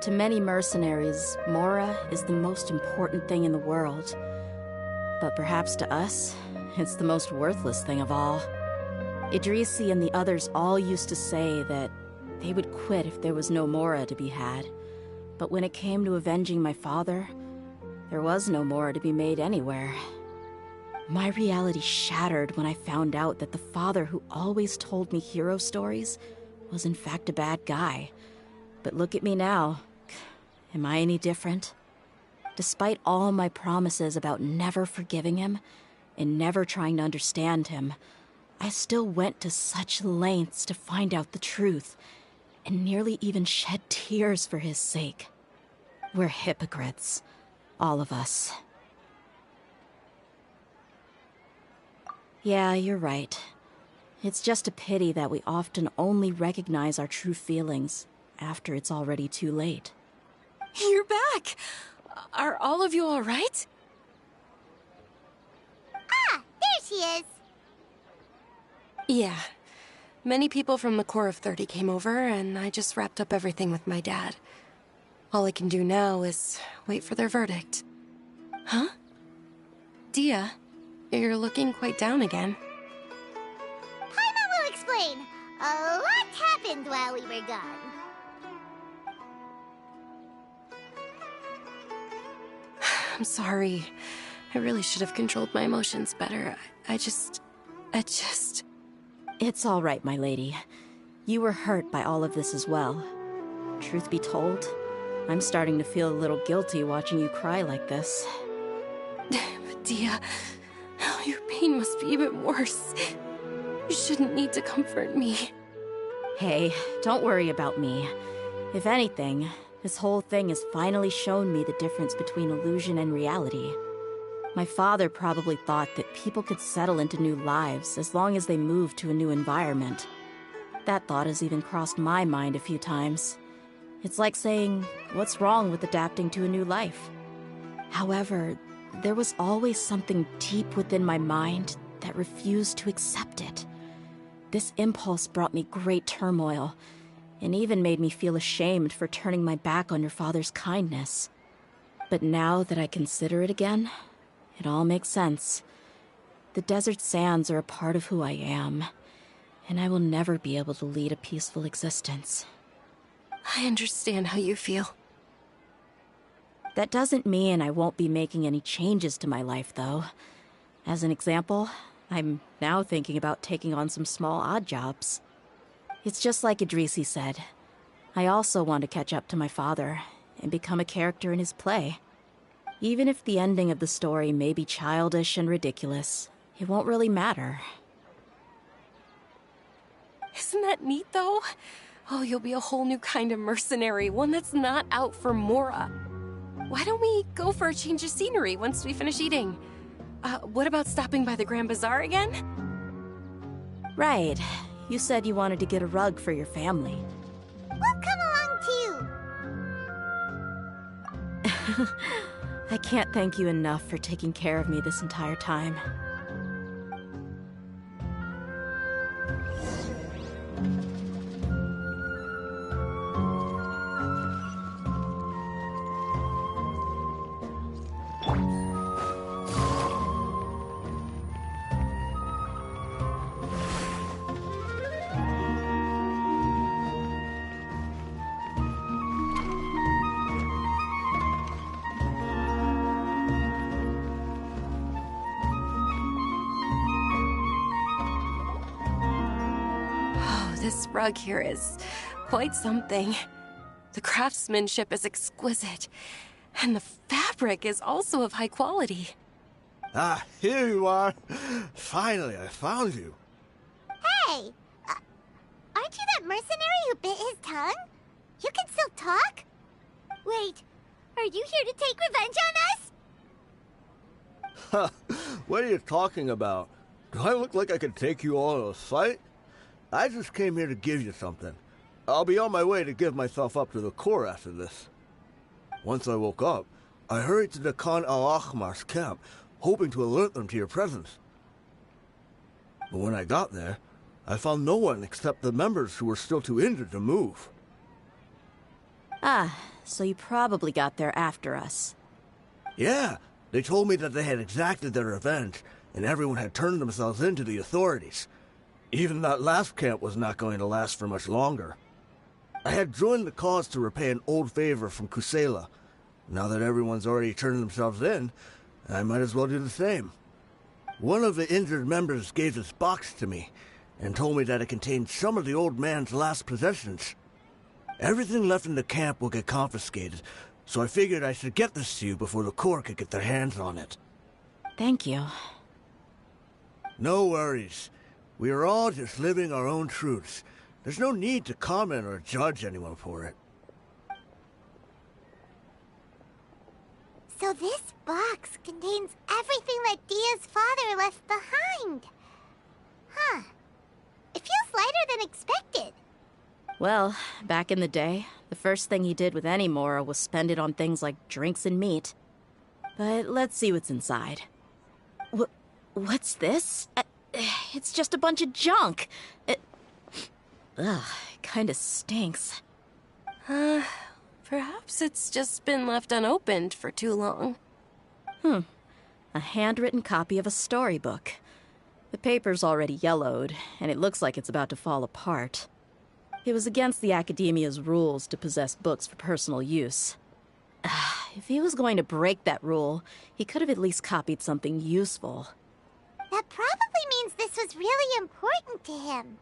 [SPEAKER 1] To many mercenaries, Mora is the most important thing in the world. But perhaps to us, it's the most worthless thing of all. Idrisi and the others all used to say that they would quit if there was no Mora to be had. But when it came to avenging my father, there was no Mora to be made anywhere. My reality shattered when I found out that the father who always told me hero stories was in fact a bad guy. But look at me now. Am I any different? Despite all my promises about never forgiving him and never trying to understand him, I still went to such lengths to find out the truth, and nearly even shed tears for his sake. We're hypocrites, all of us. Yeah, you're right. It's just a pity that we often only recognize our true feelings after it's already too late.
[SPEAKER 2] You're back! Are all of you all right?
[SPEAKER 3] Ah, there she is.
[SPEAKER 2] Yeah. Many people from the Corps of 30 came over, and I just wrapped up everything with my dad. All I can do now is wait for their verdict. Huh? Dehya, you're looking quite down again.
[SPEAKER 3] Paimon will explain. A lot happened while we were gone.
[SPEAKER 2] I'm sorry. I really should have controlled my emotions better. I just...
[SPEAKER 1] It's all right, my lady. You were hurt by all of this as well. Truth be told, I'm starting to feel a little guilty watching you cry like this.
[SPEAKER 2] But Dehya, your pain must be even worse. You shouldn't need to comfort me.
[SPEAKER 1] Hey, don't worry about me. If anything, this whole thing has finally shown me the difference between illusion and reality. My father probably thought that people could settle into new lives as long as they moved to a new environment. That thought has even crossed my mind a few times. It's like saying, what's wrong with adapting to a new life? However, there was always something deep within my mind that refused to accept it. This impulse brought me great turmoil, and even made me feel ashamed for turning my back on your father's kindness. But now that I consider it again, it all makes sense. The desert sands are a part of who I am, and I will never be able to lead a peaceful existence.
[SPEAKER 2] I understand how you feel.
[SPEAKER 1] That doesn't mean I won't be making any changes to my life, though. As an example, I'm now thinking about taking on some small odd jobs. It's just like Idrisi said. I also want to catch up to my father and become a character in his play. Even if the ending of the story may be childish and ridiculous, it won't really matter.
[SPEAKER 2] Isn't that neat, though? Oh, you'll be a whole new kind of mercenary, one that's not out for Mora. Why don't we go for a change of scenery once we finish eating? What about stopping by the Grand Bazaar again?
[SPEAKER 1] Right. You said you wanted to get a rug for your family.
[SPEAKER 3] We'll come along too.
[SPEAKER 1] I can't thank you enough for taking care of me this entire time.
[SPEAKER 2] This rug here is quite something. The craftsmanship is exquisite, and the fabric is also of high quality.
[SPEAKER 7] Ah, here you are. Finally, I found you.
[SPEAKER 3] Hey! Aren't you that mercenary who bit his tongue? You can still talk? Wait, are you here to take revenge on us?
[SPEAKER 7] What are you talking about? Do I look like I could take you all in a fight? I just came here to give you something. I'll be on my way to give myself up to the Corps after this. Once I woke up, I hurried to the Khan al-Ahmar's camp, hoping to alert them to your presence. But when I got there, I found no one except the members who were still too injured to move.
[SPEAKER 1] Ah, so you probably got there after us.
[SPEAKER 7] Yeah, they told me that they had exacted their revenge, and everyone had turned themselves in to the authorities. Even that last camp was not going to last for much longer. I had joined the cause to repay an old favor from Kusela. Now that everyone's already turned themselves in, I might as well do the same. One of the injured members gave this box to me, and told me that it contained some of the old man's last possessions. Everything left in the camp will get confiscated, so I figured I should get this to you before the Corps could get their hands on it.
[SPEAKER 1] Thank you.
[SPEAKER 7] No worries. We are all just living our own truths. There's no need to comment or judge anyone for it.
[SPEAKER 3] So this box contains everything that Dehya's father left behind. Huh. It feels lighter than expected.
[SPEAKER 1] Well, back in the day, the first thing he did with any Mora was spend it on things like drinks and meat. But let's see what's inside. What's this? It's just a bunch of junk. It kinda stinks.
[SPEAKER 2] Perhaps it's just been left unopened for too long.
[SPEAKER 1] A handwritten copy of a storybook. The paper's already yellowed, and it looks like it's about to fall apart. It was against the Academia's rules to possess books for personal use. If he was going to break that rule, he could have at least copied something useful.
[SPEAKER 3] That probably means this was really important to him.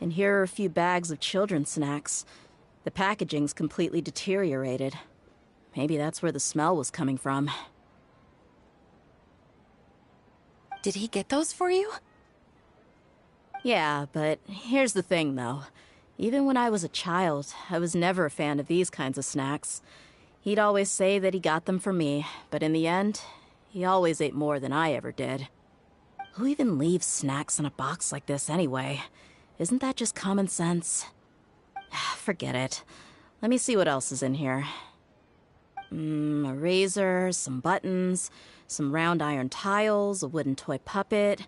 [SPEAKER 1] And here are a few bags of children's snacks. The packaging's completely deteriorated. Maybe that's where the smell was coming from.
[SPEAKER 2] Did he get those for you?
[SPEAKER 1] Yeah, but here's the thing, though. Even when I was a child, I was never a fan of these kinds of snacks. He'd always say that he got them for me, but in the end, he always ate more than I ever did. Who even leaves snacks in a box like this anyway? Isn't that just common sense? Forget it. Let me see what else is in here. A razor, some buttons, some round iron tiles, a wooden toy puppet,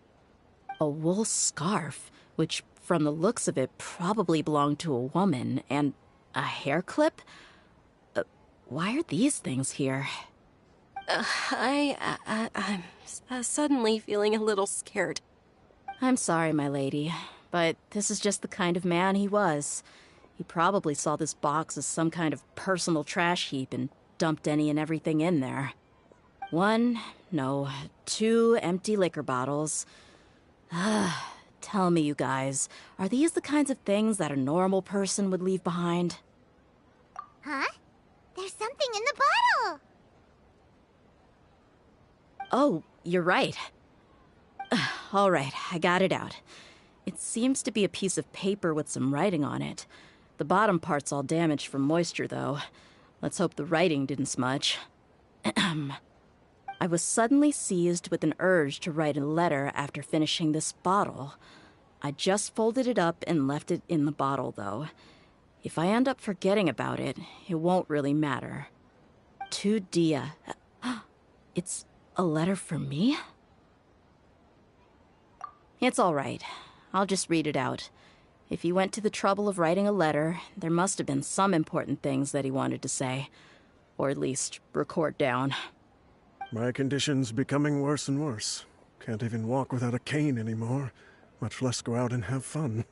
[SPEAKER 1] a wool scarf, which from the looks of it probably belonged to a woman, and a hair clip? Why are these things here?
[SPEAKER 2] I'm suddenly feeling a little scared.
[SPEAKER 1] I'm sorry, my lady, but this is just the kind of man he was. He probably saw this box as some kind of personal trash heap and dumped any and everything in there. 2 empty liquor bottles. Tell me, you guys, are these the kinds of things that a normal person would leave behind?
[SPEAKER 3] Huh? There's something in the bottle!
[SPEAKER 1] Oh, you're right. All right, I got it out. It seems to be a piece of paper with some writing on it. The bottom part's all damaged from moisture, though. Let's hope the writing didn't smudge. I was suddenly seized with an urge to write a letter after finishing this bottle. I just folded it up and left it in the bottle, though. If I end up forgetting about it, it won't really matter. To Dehya. It's a letter for me? It's all right. I'll just read it out. If he went to the trouble of writing a letter, there must have been some important things that he wanted to say. Or at least record down.
[SPEAKER 12] My condition's becoming worse and worse. Can't even walk without a cane anymore, much less go out and have fun.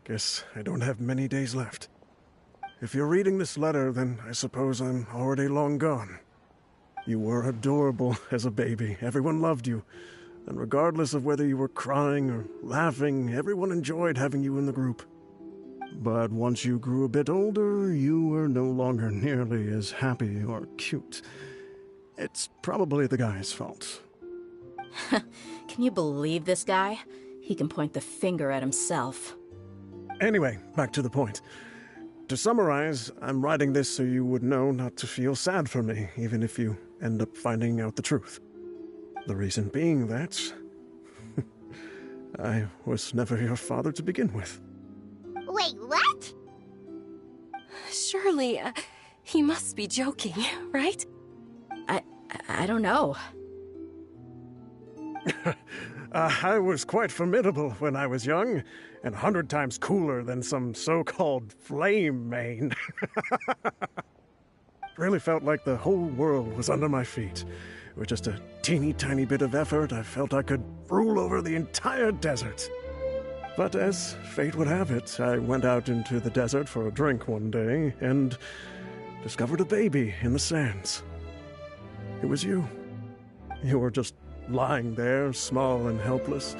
[SPEAKER 12] Guess I don't have many days left. If you're reading this letter, then I suppose I'm already long gone. You were adorable as a baby. Everyone loved you. And regardless of whether you were crying or laughing, everyone enjoyed having you in the group. But once you grew a bit older, you were no longer nearly as happy or cute. It's probably the guy's fault.
[SPEAKER 1] Can you believe this guy? He can point the finger at himself.
[SPEAKER 12] Anyway, back to the point. To summarize, I'm writing this so you would know not to feel sad for me, even if you end up finding out the truth. The reason being that I was never your father to begin with.
[SPEAKER 3] Wait, what?
[SPEAKER 2] Surely, he must be joking, right?
[SPEAKER 1] I don't know.
[SPEAKER 12] I was quite formidable when I was young, and 100 times cooler than some so-called flame main. Really felt like the whole world was under my feet. With just a teeny tiny bit of effort, I felt I could rule over the entire desert. But as fate would have it, I went out into the desert for a drink one day and discovered a baby in the sands. It was you. You were just lying there, small and helpless.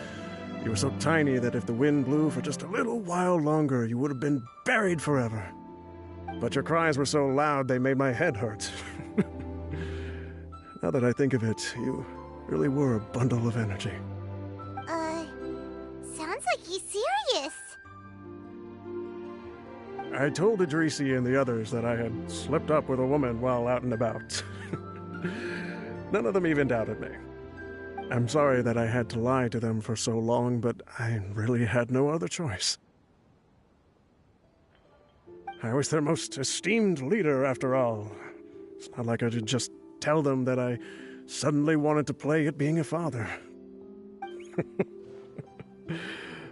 [SPEAKER 12] You were so tiny that if the wind blew for just a little while longer, you would have been buried forever. But your cries were so loud they made my head hurt. Now that I think of it, you really were a bundle of energy.
[SPEAKER 3] Sounds like he's serious.
[SPEAKER 12] I told Idrisi and the others that I had slipped up with a woman while out and about. None of them even doubted me. I'm sorry that I had to lie to them for so long, but I really had no other choice. I was their most esteemed leader, after all. It's not like I could just tell them that I suddenly wanted to play at being a father.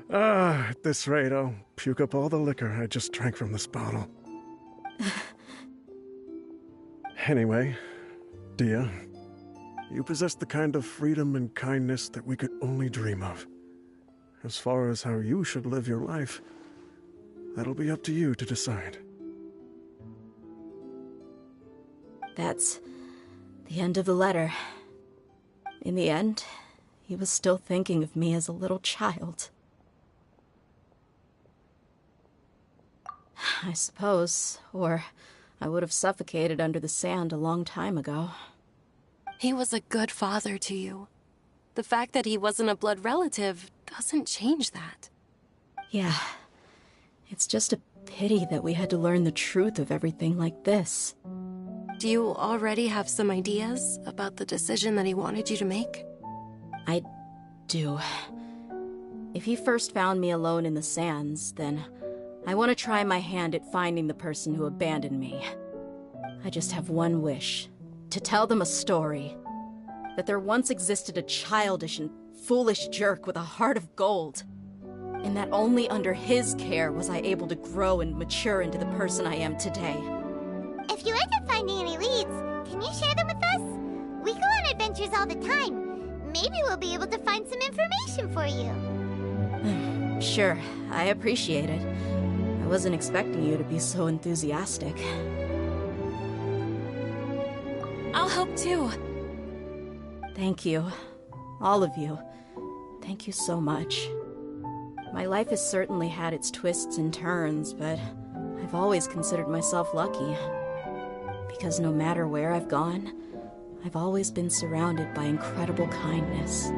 [SPEAKER 12] At this rate, I'll puke up all the liquor I just drank from this bottle. Anyway, Dehya, you possess the kind of freedom and kindness that we could only dream of. As far as how you should live your life, that'll be up to you to decide.
[SPEAKER 1] That's the end of the letter. In the end, he was still thinking of me as a little child. I suppose, or I would have suffocated under the sand a long time ago.
[SPEAKER 2] He was a good father to you. The fact that he wasn't a blood relative doesn't change that.
[SPEAKER 1] Yeah. It's just a pity that we had to learn the truth of everything like this.
[SPEAKER 2] Do you already have some ideas about the decision that he wanted you to make?
[SPEAKER 1] I do. If he first found me alone in the sands, then I want to try my hand at finding the person who abandoned me. I just have one wish. To tell them a story. That there once existed a childish and foolish jerk with a heart of gold. And that only under his care was I able to grow and mature into the person I am today.
[SPEAKER 3] If you end up finding any leads, can you share them with us? We go on adventures all the time. Maybe we'll be able to find some information for you.
[SPEAKER 1] Sure, I appreciate it. I wasn't expecting you to be so enthusiastic.
[SPEAKER 2] I'll help too.
[SPEAKER 1] Thank you. All of you. Thank you so much. My life has certainly had its twists and turns, but I've always considered myself lucky. Because no matter where I've gone, I've always been surrounded by incredible kindness.